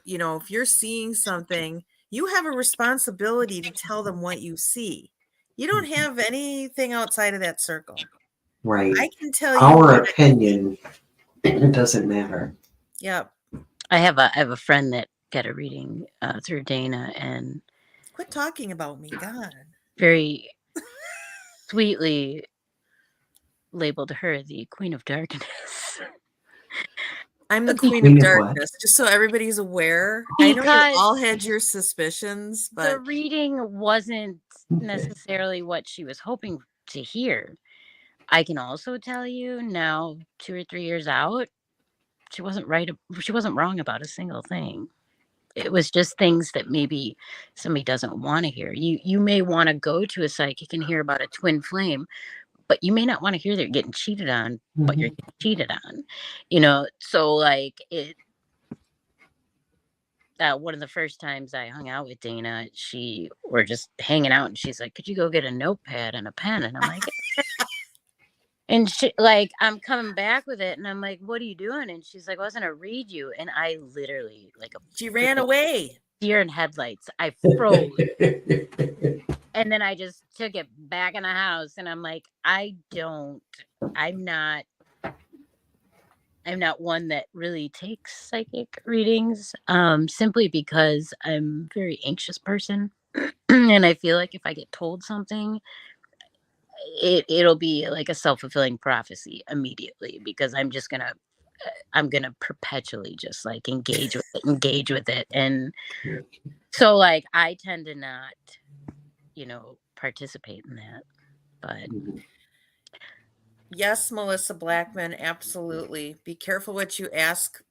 if you're seeing something, you have a responsibility to tell them what you see. You don't have anything outside of that circle. Right. I can tell you our opinion. It doesn't matter. Yep. I have a friend that got a reading through Dana, and quit talking about me, God. Very sweetly labeled her the Queen of Darkness. I'm the Queen of Darkness, just so everybody's aware. Because I know you all had your suspicions, but the reading wasn't necessarily what she was hoping to hear. I can also tell you now, 2 or 3 years out, she wasn't right. She wasn't wrong about a single thing. It was just things that maybe somebody doesn't want to hear. You may want to go to a psychic and hear about a twin flame, but you may not want to hear they're getting cheated on, but you're getting cheated on. So like it. One of the first times I hung out with Dana, we're just hanging out, and she's like, "Could you go get a notepad and a pen?" And I'm like, and she, like, I'm coming back with it, and I'm like, "What are you doing?" And she's like, "I was gonna read you," and I literally, like, she ran away. Deer in headlights. I froze, and then I just took it back in the house, and I'm like, I'm not one that really takes psychic readings, simply because I'm a very anxious person. And I feel like if I get told something, it'll be like a self-fulfilling prophecy immediately, because I'm gonna perpetually just like engage with it. And so like I tend to not, participate in that. But yes, Melissa Blackman, absolutely. Be careful what you ask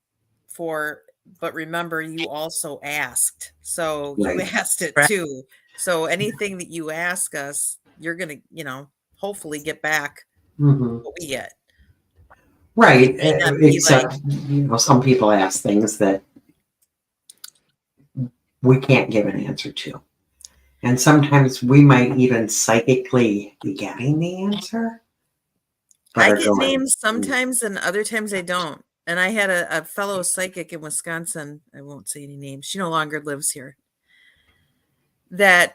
for, but remember, you also asked. So you asked it too. So anything that you ask us, you're going to, hopefully get back what we get. Right. Except, some people ask things that we can't give an answer to. And sometimes we might even psychically be getting the answer. I get names sometimes, and other times I don't. And I had a fellow psychic in Wisconsin, I won't say any names, she no longer lives here, that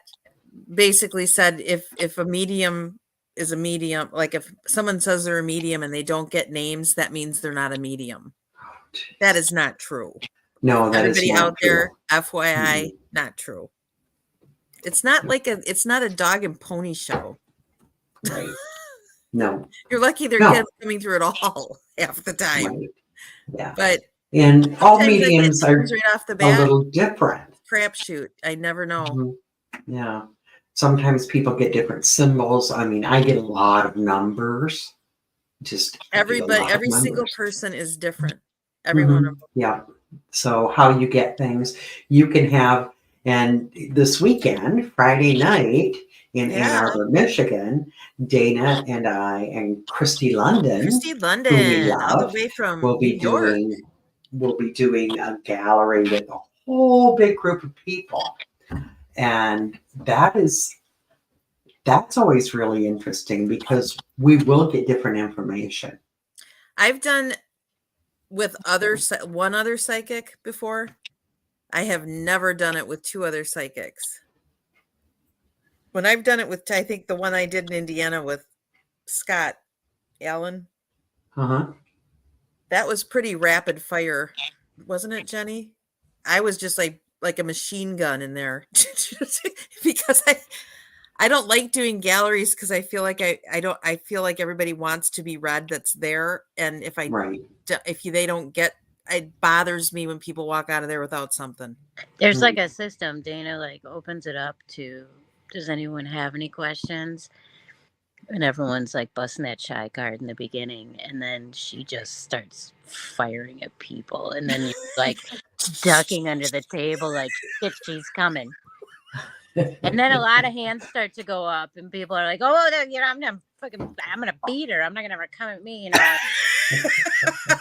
basically said if a medium is a medium, like if someone says they're a medium and they don't get names, that means they're not a medium. That is not true. No, that everybody is not out true. there, FYI, not true. It's not like it's not a dog and pony show. Right. No. You're lucky they're coming through it all half the time. Right. Yeah. But and all mediums are right off the bat, a little different. Crapshoot. I never know. Mm-hmm. Yeah. Sometimes people get different symbols. I mean, I get a lot of numbers. Just every single person is different. Everyone. Mm-hmm. Yeah. So how you get things, you can have, and this weekend, Friday night in Ann Arbor, Michigan, Dana and I and Christy London, who we love, all the way from will be doing a gallery with a whole big group of people, and that's always really interesting because we will get different information. I've done with one other psychic before. I have never done it with two other psychics. When I've done it with, I think the one I did in Indiana with Scott Allen, that was pretty rapid fire, wasn't it, Jenny? I was just like a machine gun in there because I don't like doing galleries because I feel like I feel like everybody wants to be read that's there, and if Right. they don't get, it bothers me when people walk out of there without something. There's like a system. Dana like opens it up to, does anyone have any questions? And everyone's like busting that shy card in the beginning, and then she just starts firing at people, and then you're like ducking under the table like shit, she's coming. And then a lot of hands start to go up, and people are like, "Oh, I'm gonna beat her. I'm not gonna ever come at me."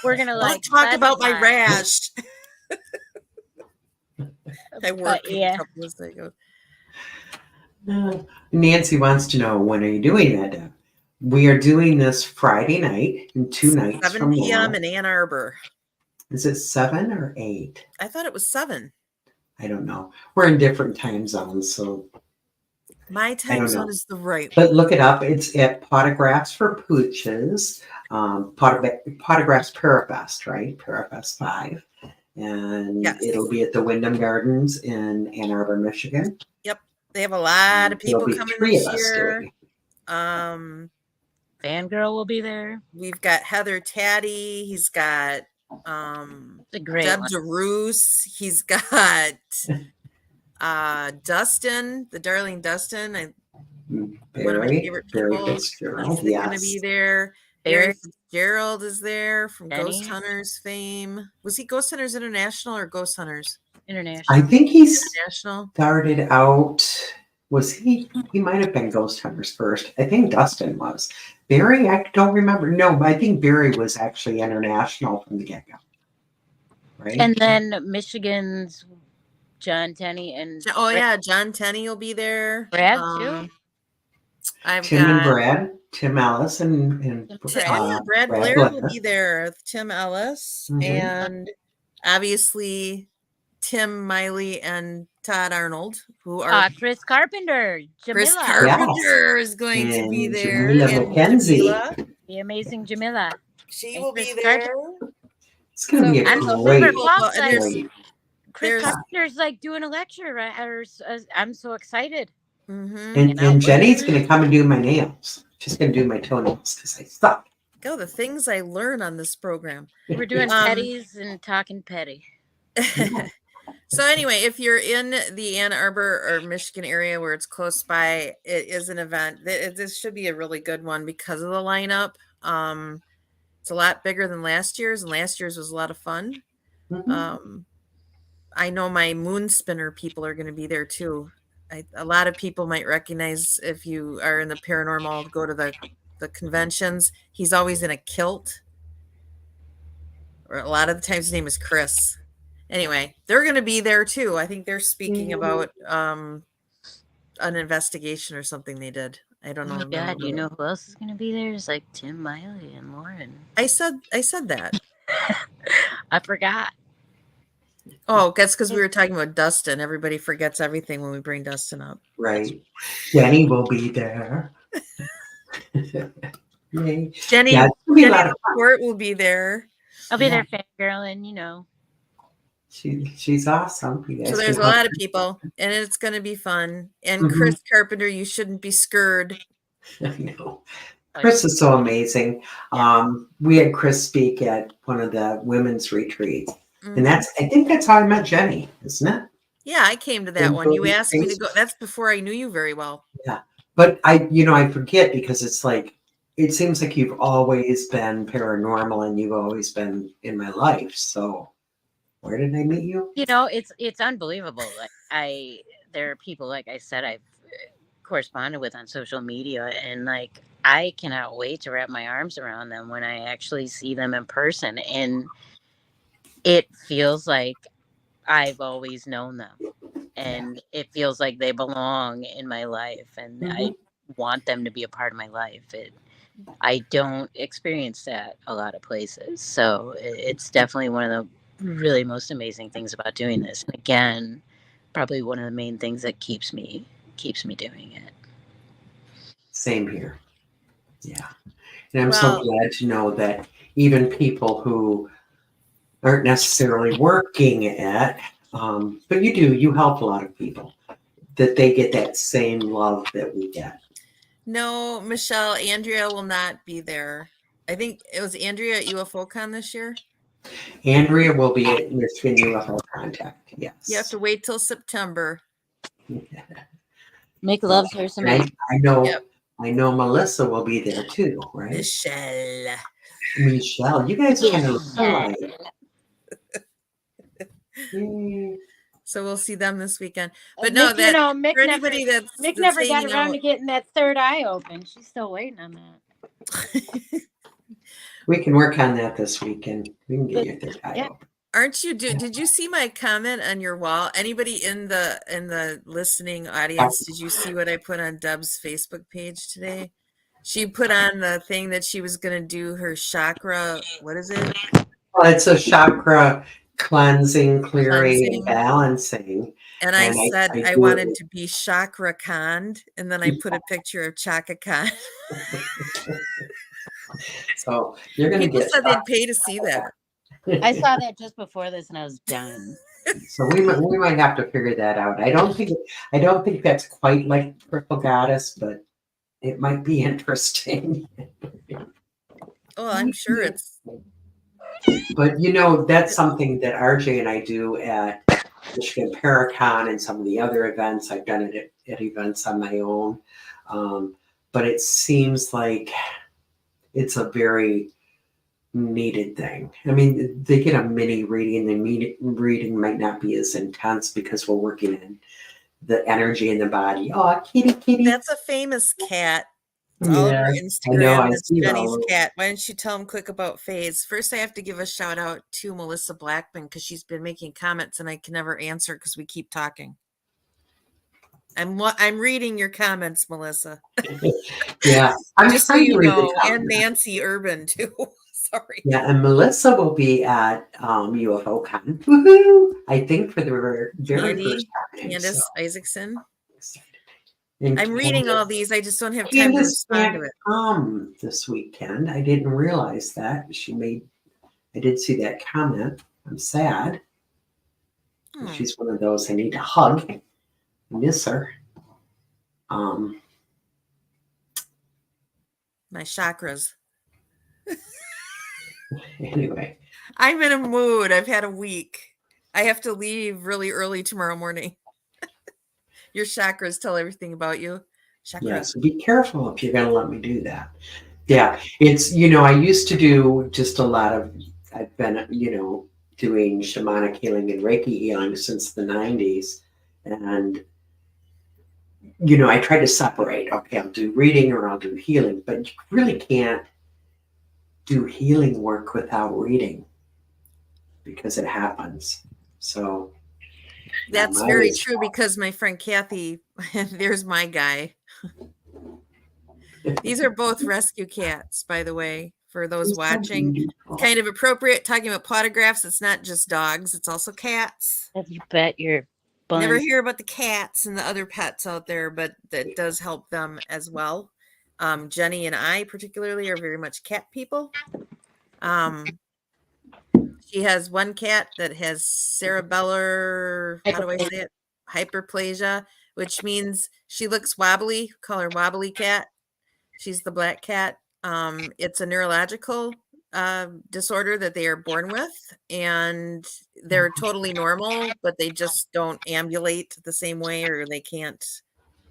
We're gonna like talk about my specify. rash. I work. Yeah. Nancy wants to know, when are you doing that, Deb? We are doing this Friday night and 2 nights 7 from p.m. now. in Ann Arbor. Is it 7 or 8? I thought it was 7. I don't know. We're in different time zones, so my time zone is the right one. But look it up. It's at Potographs for Pooches. Potographs Parafest, right? Parafest 5. And it'll be at the Wyndham Gardens in Ann Arbor, Michigan. Yep. They have a lot of people coming this year. Fangirl will be there. We've got Heather Taddy. He's got it's a great Deb one. DeRoos. He's got Dustin, the darling Dustin. One of my favorite people. He's going to be there. Barry Fitzgerald is there from Ghost Hunters fame. Was he Ghost Hunters International or Ghost Hunters International? I think he's International. Started out. Was he? He might have been Ghost Hunters first. I think Dustin was. Barry, I don't remember. No, I think Barry was actually international from the get-go. Right. And then Michigan's John Tenney and John Tenney will be there. Brad too. Tim and Brad, Tim Ellis and Brad Blair will be there with Tim Ellis, and obviously Tim Miley and Todd Arnold, who are Chris Carpenter. Chris Carpenter is going to be there. Jamila McKenzie. The amazing Jamila. She will be there. It's going to be a great Chris Carpenter's like doing a lecture, right? I'm so excited. And Jenny's going to come and do my nails. She's going to do my toenails because I suck. Go, the things I learn on this program. We're doing petties and talking petty. So anyway, if you're in the Ann Arbor or Michigan area where it's close by, it is an event. This should be a really good one because of the lineup. It's a lot bigger than last year's, and last year's was a lot of fun. I know my moon spinner people are going to be there too. A lot of people might recognize, if you are in the paranormal, go to the conventions. He's always in a kilt. Or a lot of the times his name is Chris. Anyway, they're going to be there too. I think they're speaking about an investigation or something they did. I don't know. Oh my God, you know who else is going to be there? It's like Tim Miley and Lauren. I said that. I forgot. Oh, that's because we were talking about Dustin. Everybody forgets everything when we bring Dustin up. Right. Jenny will be there. Jenny LaPorte will be there. I'll be there fangirling, you know. She's awesome. So there's a lot of people, and it's going to be fun. And Chris Carpenter, you shouldn't be scared. I know. Chris is so amazing. We had Chris speak at one of the women's retreats. And I think that's how I met Jenny, isn't it? Yeah, I came to that one. You asked me to go. That's before I knew you very well. Yeah. But I forget, because it's like, it seems like you've always been paranormal and you've always been in my life. So where did I meet you? You know, it's unbelievable. Like there are people, like I said, I've corresponded with on social media, and like, I cannot wait to wrap my arms around them when I actually see them in person. And it feels like I've always known them, and it feels like they belong in my life, and I want them to be a part of my life. I don't experience that a lot of places. So it's definitely one of the really most amazing things about doing this. And again, probably one of the main things that keeps me doing it. Same here. Yeah. And I'm so glad to know that even people who aren't necessarily working at, but you help a lot of people. that they get that same love that we get. No, Michelle, Andrea will not be there. I think it was Andrea at UFOCon this year. Andrea will be at Michigan UFO Contact. Yes. You have to wait till September. Make love to her some I know. Yep. I know Melissa will be there too, right? Michelle. Michelle, you guys are kind of alike. So we'll see them this weekend. But Mick, no, that Mick for anybody never, that's Mick never got hanging around out, to getting that third eye open. She's still waiting on that. We can work on that this weekend. We can get your third eye open. Aren't you did you see my comment on your wall? Anybody in the listening audience, did you see what I put on Deb's Facebook page today? She put on the thing that she was going to do her chakra, what is it? Well, it's a chakra cleansing, clearing, Cleansing. and balancing. And I said I wanted to be chakra conned, and then I put a picture of Chaka Khan. So you're going to People get. said they'd pay to see that. I saw that just before this, and I was done. So we might have to figure that out. I don't think that's quite like Purple Goddess, but it might be interesting. Oh, I'm sure it's. But that's something that RJ and I do at Michigan Paracon and some of the other events. I've done it at events on my own, but it seems like it's a very needed thing. I mean, they get a mini reading. The reading might not be as intense because we're working in the energy in the body. Oh, kitty. That's a famous cat. It's all over Instagram. That's Jenny's cat. Why don't you tell them quick about Faze? First, I have to give a shout out to Melissa Blackman because she's been making comments and I can never answer because we keep talking. I'm reading your comments, Melissa. Yeah, I'm just so you know, and Nancy Urban too. Sorry. Yeah, and Melissa will be at UFOCon. Woohoo! I think for the very first time. Candace Isaacson. I'm reading all these. I just don't have time Candace to respond to it. This weekend. I didn't realize that. I did see that comment. I'm sad. She's one of those I need to hug. I miss her. My chakras. Anyway. I'm in a mood. I've had a week. I have to leave really early tomorrow morning. Your chakras tell everything about you. Chakras. Yeah, so be careful if you're going to let me do that. Yeah, it's, I used to do just a lot of, I've been, doing shamanic healing and Reiki healing since the 90s. And, I try to separate, okay, I'll do reading or I'll do healing, but you really can't do healing work without reading because it happens. So that's very true because my friend Kathy, there's my guy. These are both rescue cats, by the way, for those watching. Kind of appropriate talking about potographs. It's not just dogs, it's also cats. You bet your buns. Never hear about the cats and the other pets out there, but that does help them as well. Jenny and I particularly are very much cat people. She has one cat that has cerebellar, how do I say it? Hyperplasia, which means she looks wobbly. Call her Wobbly Cat. She's the black cat. It's a neurological disorder that they are born with, and they're totally normal, but they just don't ambulate the same way, or they can't.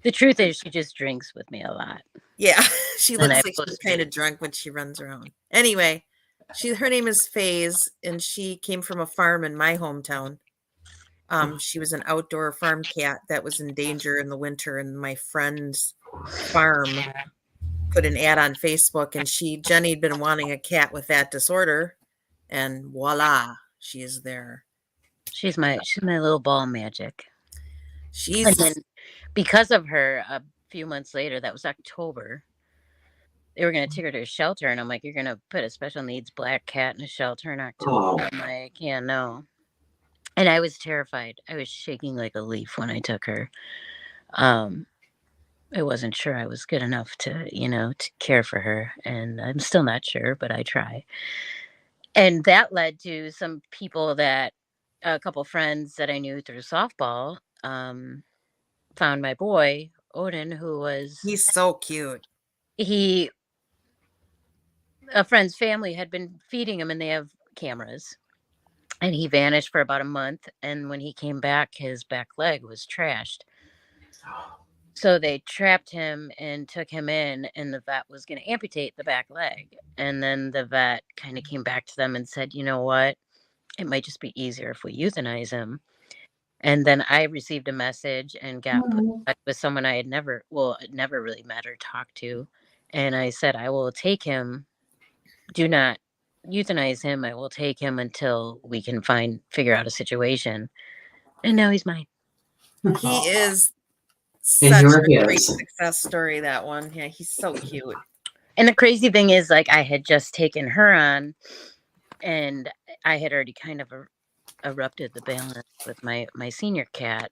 The truth is, she just drinks with me a lot. Yeah, she looks like she's kind of drunk when she runs around. Anyway, her name is Faze, and she came from a farm in my hometown. She was an outdoor farm cat that was in danger in the winter, and my friend's farm put an ad on Facebook, and Jenny had been wanting a cat with that disorder, and voila, she is there. She's my little ball magic. And then because of her, a few months later, that was October, they were going to take her to a shelter, and I'm like, you're going to put a special needs black cat in a shelter in October? I'm like, yeah, no. And I was terrified. I was shaking like a leaf when I took her. I wasn't sure I was good enough to, to care for her. And I'm still not sure, but I try. And that led to some people a couple friends that I knew through softball, found my boy Odin, who was He's so cute. a friend's family had been feeding him, and they have cameras. And he vanished for about a month, and when he came back, his back leg was trashed. So they trapped him and took him in, and the vet was going to amputate the back leg. And then the vet kind of came back to them and said, you know what? It might just be easier if we euthanize him. And then I received a message and got put in touch with someone I had never really met or talked to. And I said, I will take him. Do not euthanize him. I will take him until we can figure out a situation. And now he's mine. He is And such you're a great his. success story, that one. Yeah, he's so cute. And the crazy thing is, like, I had just taken her on, and I had already kind of erupted the balance with my senior cat.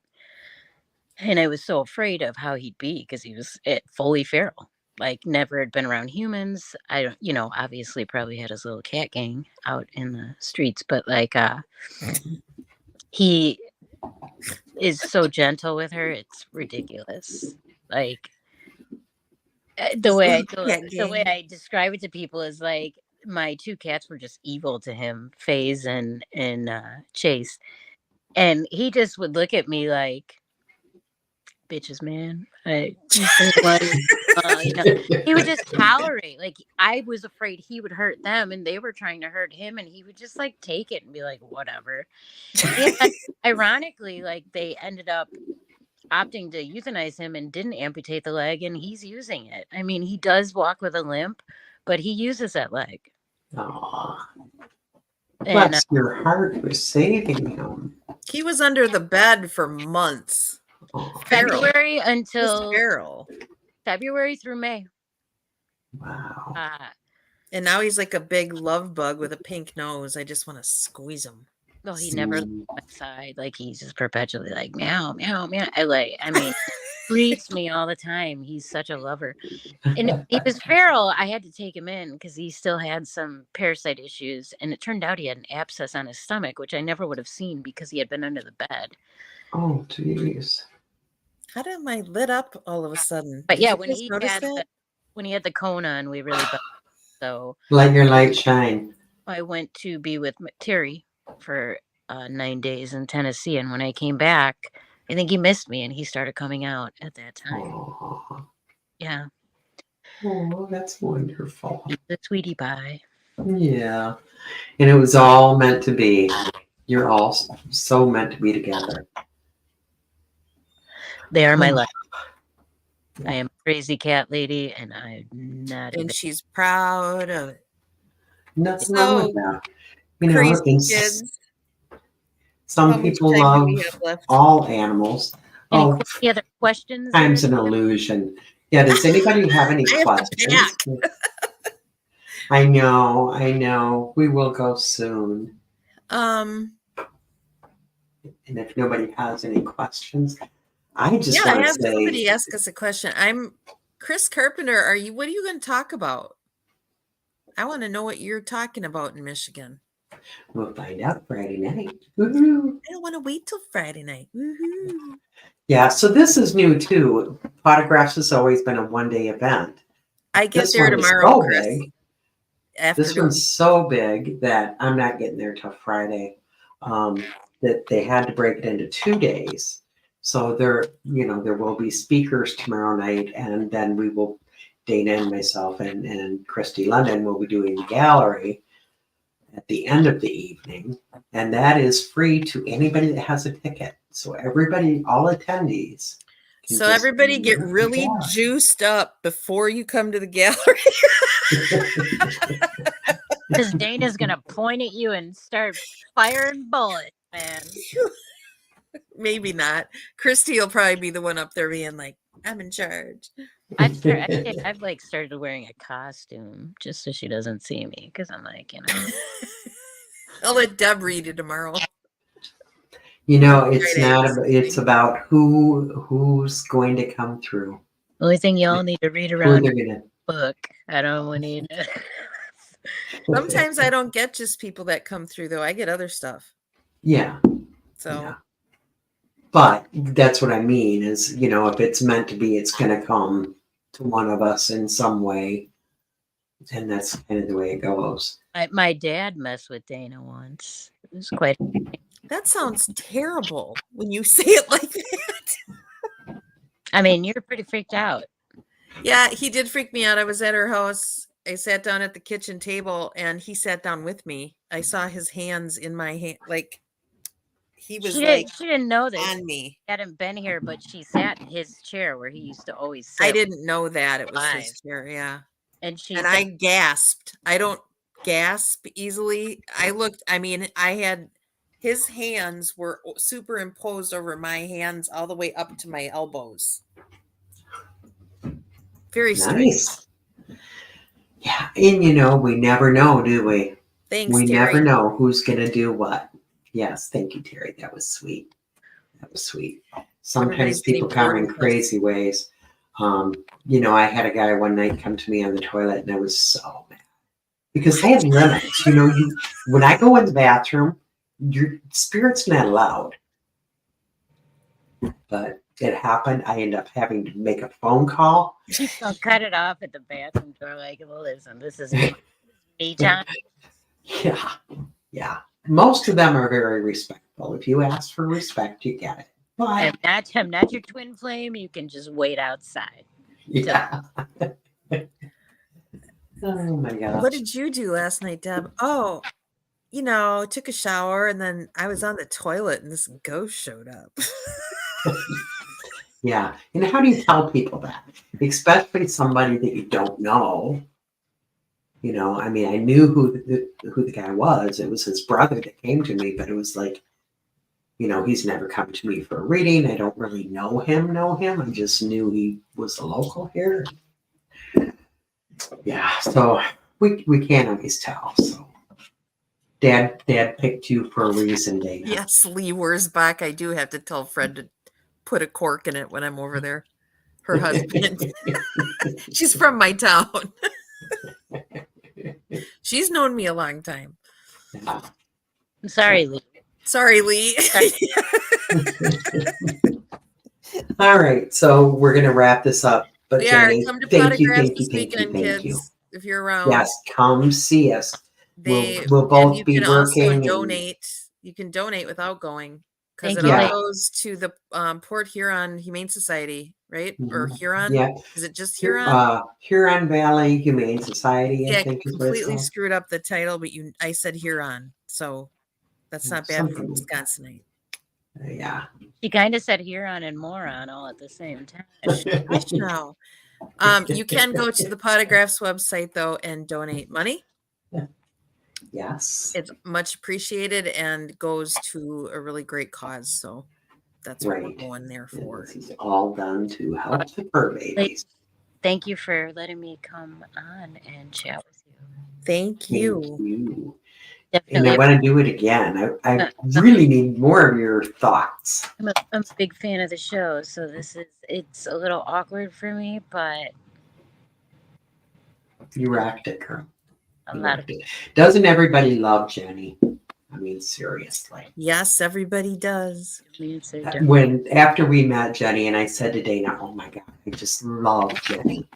And I was so afraid of how he'd be because he was fully feral. Like, never had been around humans. I don't, obviously probably had his little cat gang out in the streets, but like, he is so gentle with her. It's ridiculous. Like, the way I describe it to people is like, my two cats were just evil to him, Faze and Chase. And he just would look at me like, bitches, man. He would just tolerate. Like, I was afraid he would hurt them, and they were trying to hurt him, and he would just like take it and be like, whatever. And ironically, like, they ended up opting to euthanize him and didn't amputate the leg, and he's using it. I mean, he does walk with a limp, but he uses that leg. Aww. And Bless your heart for saving him. He was under the bed for months. February until feral. February through May. Wow. And now he's like a big love bug with a pink nose. I just want to squeeze him. Well, he never left my side. Like, he's just perpetually like, meow, meow, meow. I mean, greets me all the time. He's such a lover. And if he was feral, I had to take him in because he still had some parasite issues. And it turned out he had an abscess on his stomach, which I never would have seen because he had been under the bed. Oh, jeez. How did my lit up all of a sudden? But yeah, when he had the cone on, we really so let your light shine. I went to be with Terry for 9 days in Tennessee, and when I came back, I think he missed me, and he started coming out at that time. Aww. Yeah. Oh, that's wonderful. He's a sweetie pie. Yeah, and it was all meant to be. You're all so meant to be together. They are my life. I am a crazy cat lady, and I'm not. And she's proud of it. Nothing wrong with that. Crazy kids. Some people love all animals. Any other questions? Time's an illusion. Yeah, does anybody have any questions? I know. We will go soon. And if nobody has any questions, I just I want have to say, somebody ask us a question. I'm Chris Carpenter. What are you going to talk about? I want to know what you're talking about in Michigan. We'll find out Friday night. Woo-hoo. I don't want to wait till Friday night. Woo-hoo. Yeah, so this is new too. Photographs has always been a one-day event. I get there tomorrow, Chris. This one's so big that I'm not getting there till Friday. That they had to break it into 2 days. So there will be speakers tomorrow night, and then we will, Dana and myself and Christy London will be doing the gallery at the end of the evening, and that is free to anybody that has a ticket. So everybody, all attendees. So everybody get really juiced up before you come to the gallery. Because Dana's going to point at you and start firing bullets, man. Maybe not. Christy will probably be the one up there being like, I'm in charge. I've started wearing a costume just so she doesn't see me, because I'm like, I'll let Deb read it tomorrow. It's about who's going to come through. The only thing y'all need to read around the book. I don't need to. Sometimes I don't get just people that come through, though. I get other stuff. Yeah. So. Yeah. But that's what I mean is, if it's meant to be, it's going to come to one of us in some way. And that's kind of the way it goes. My dad messed with Dana once. It was quite. That sounds terrible when you say it like that. I mean, you're pretty freaked out. Yeah, he did freak me out. I was at her house. I sat down at the kitchen table and he sat down with me. I saw his hands in my hand. Like he was She didn't know this. on me. He hadn't been here, but she sat in his chair where he used to always sit. I didn't know that it was his chair. Yeah. And I gasped. I don't gasp easily. I had his hands were superimposed over my hands all the way up to my elbows. Very nice. Yeah. And we never know, do we? Thanks, we Terry. never know who's going to do what. Yes. Thank you, Terry. That was sweet. Sometimes people come in crazy ways. I had a guy one night come to me on the toilet and I was so mad because I have limits. When I go in the bathroom, your spirit's not allowed. But it happened. I ended up having to make a phone call. I'll cut it off at the bathroom door. Like, well, listen, this is me time. Yeah. Most of them are very respectful. If you ask for respect, you get it. But I'm not your twin flame. You can just wait outside. Yeah. Oh my gosh. What did you do last night, Deb? Oh, took a shower and then I was on the toilet and this ghost showed up. Yeah. And how do you tell people that? Especially somebody that you don't know. I knew who the guy was. It was his brother that came to me, but it was like, he's never come to me for a reading. I don't really know him. I just knew he was a local here. Yeah, so we can't always tell. So Dad picked you for a reason, Dana. Yes, Lee Wurzbach. I do have to tell Fred to put a cork in it when I'm over there. Her husband. She's from my town. She's known me a long time. Yeah. I'm sorry, Lee. Sorry, Lee. All right, so we're gonna wrap this up. But Jenny, come to thank you, kids. If you're around, yes, come see us. We'll both be working. You can donate without going because Thank it all you. goes to the Port Huron Humane Society, right? Or Huron? Yeah. Is it just Huron? Huron Valley Humane Society. I think completely screwed up the title, but I said Huron, so that's not bad for Wisconsinite. Yeah. She kind of said Huron and moron all at the same time. No. You can go to the Potographs website though and donate money. Yes. It's much appreciated and goes to a really great cause. So that's what we're going there for. This is all done to help the fur babies. Thank you for letting me come on and chat with you. Thank you. And I want to do it again. I really need more of your thoughts. I'm a big fan of the show, so it's a little awkward for me, but you rocked it, girl. Doesn't everybody love Jenny? I mean, seriously. Yes, everybody does. When after we met Jenny, and I said to Dana, "Oh my God, I just love Jenny."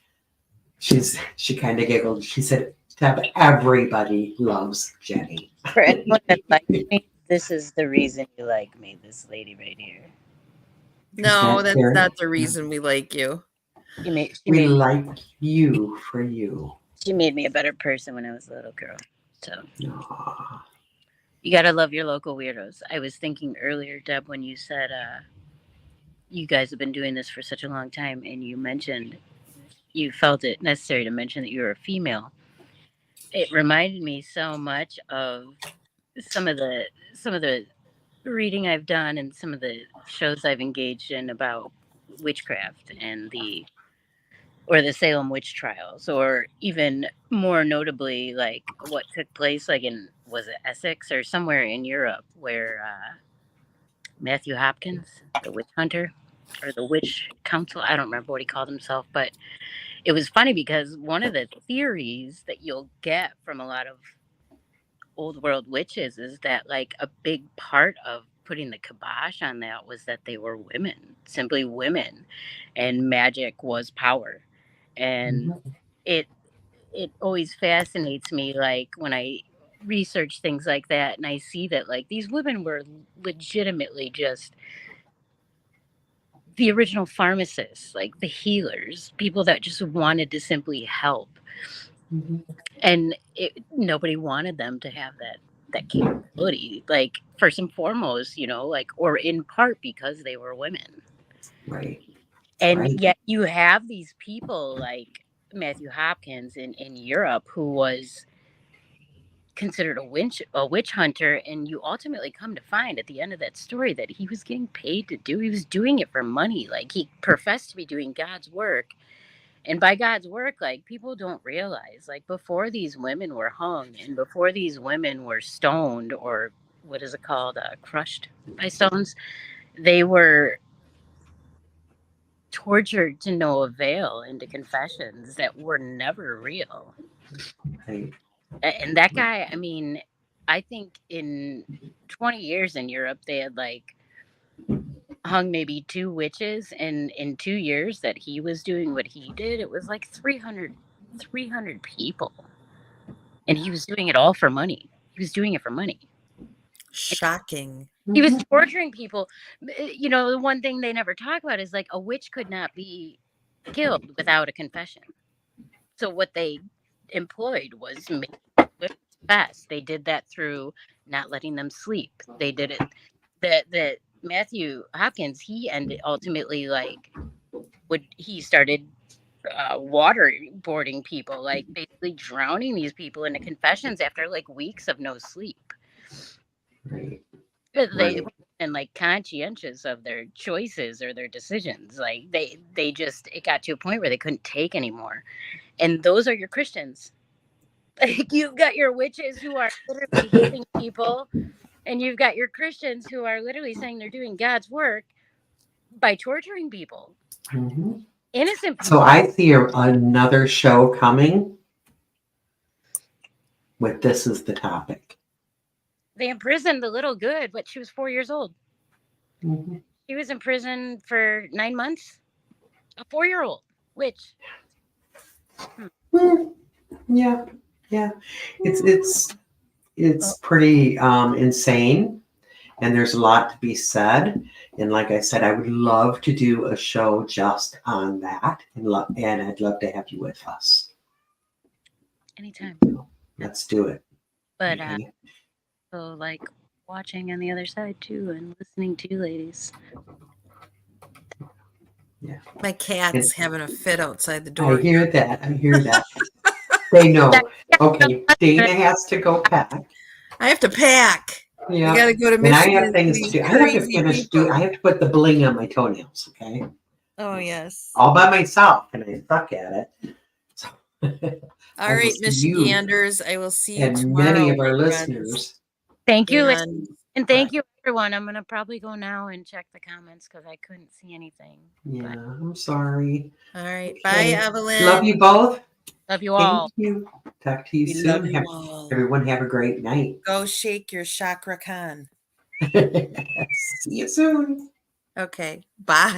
She kind of giggled. She said, "Deb, everybody loves Jenny." For anyone that likes me, this is the reason you like me. This lady right here. No, that's not the reason we like you. We like you for you. She made me a better person when I was a little girl. So. Aww. You got to love your local weirdos. I was thinking earlier, Deb, when you said you guys have been doing this for such a long time, and you mentioned you felt it necessary to mention that you were a female. It reminded me so much of some of the reading I've done and some of the shows I've engaged in about witchcraft and the Salem witch trials, or even more notably, like what took place, like was it Essex or somewhere in Europe, where Matthew Hopkins, the witch hunter or the witch council, I don't remember what he called himself, but it was funny because one of the theories that you'll get from a lot of old world witches is that like a big part of putting the kibosh on that was that they were women, simply women, and magic was power. And it always fascinates me, like when I research things like that and I see that like these women were legitimately just the original pharmacists, like the healers, people that just wanted to simply help. And nobody wanted them to have that capability, like first and foremost, like, or in part because they were women. Right. And Right. yet you have these people like Matthew Hopkins in Europe, who was considered a witch hunter, and you ultimately come to find at the end of that story that he was getting paid he was doing it for money. Like, he professed to be doing God's work. And by God's work, like, people don't realize, like, before these women were hung and before these women were stoned, or what is it called, crushed by stones, they were tortured to no avail into confessions that were never real. Right. And that guy, I mean, I think in 20 years in Europe, they had like hung maybe 2 witches, and in 2 years that he was doing what he did, it was like 300 people. And he was doing it all for money. He was doing it for money. Shocking. He was torturing people. The one thing they never talk about is like a witch could not be killed without a confession. So what they employed was fast. They did that through not letting them sleep. They did it that Matthew Hopkins, he ended ultimately like he started waterboarding people, like basically drowning these people into confessions after like weeks of no sleep. Right. They and like conscientious of their choices or their decisions. Like they just, it got to a point where they couldn't take anymore. And those are your Christians. Like, you've got your witches who are literally hating people, and you've got your Christians who are literally saying they're doing God's work by torturing people. Innocent people. So I see another show coming with This Is the Topic. They imprisoned the little good, but she was 4 years old. She was in prison for 9 months. A 4-year-old witch. Yeah. It's pretty insane, and there's a lot to be said. And like I said, I would love to do a show just on that, and I'd love to have you with us. Anytime. Let's do it. But Okay. so like watching on the other side too, and listening to you ladies. Yeah. My cat's having a fit outside the door. I hear that. They know. Okay, Dana has to go pack. I have to pack. Yeah. You got to go to And Michigan. I have things to do. I have to finish I have to put the bling on my toenails, okay? Oh, yes. All by myself, and I suck at it. So, all right, Michiganders. I will see you and tomorrow. Many of our friends. listeners. Thank you, and thank you, everyone. I'm gonna probably go now and check the comments because I couldn't see anything. Yeah, I'm sorry. All right, Okay. bye, Evelyn. Love you both. Love you all. Thank you. Talk to you We soon. love you all. Everyone have a great night. Go shake your chakra khan. See you soon. Okay, bye.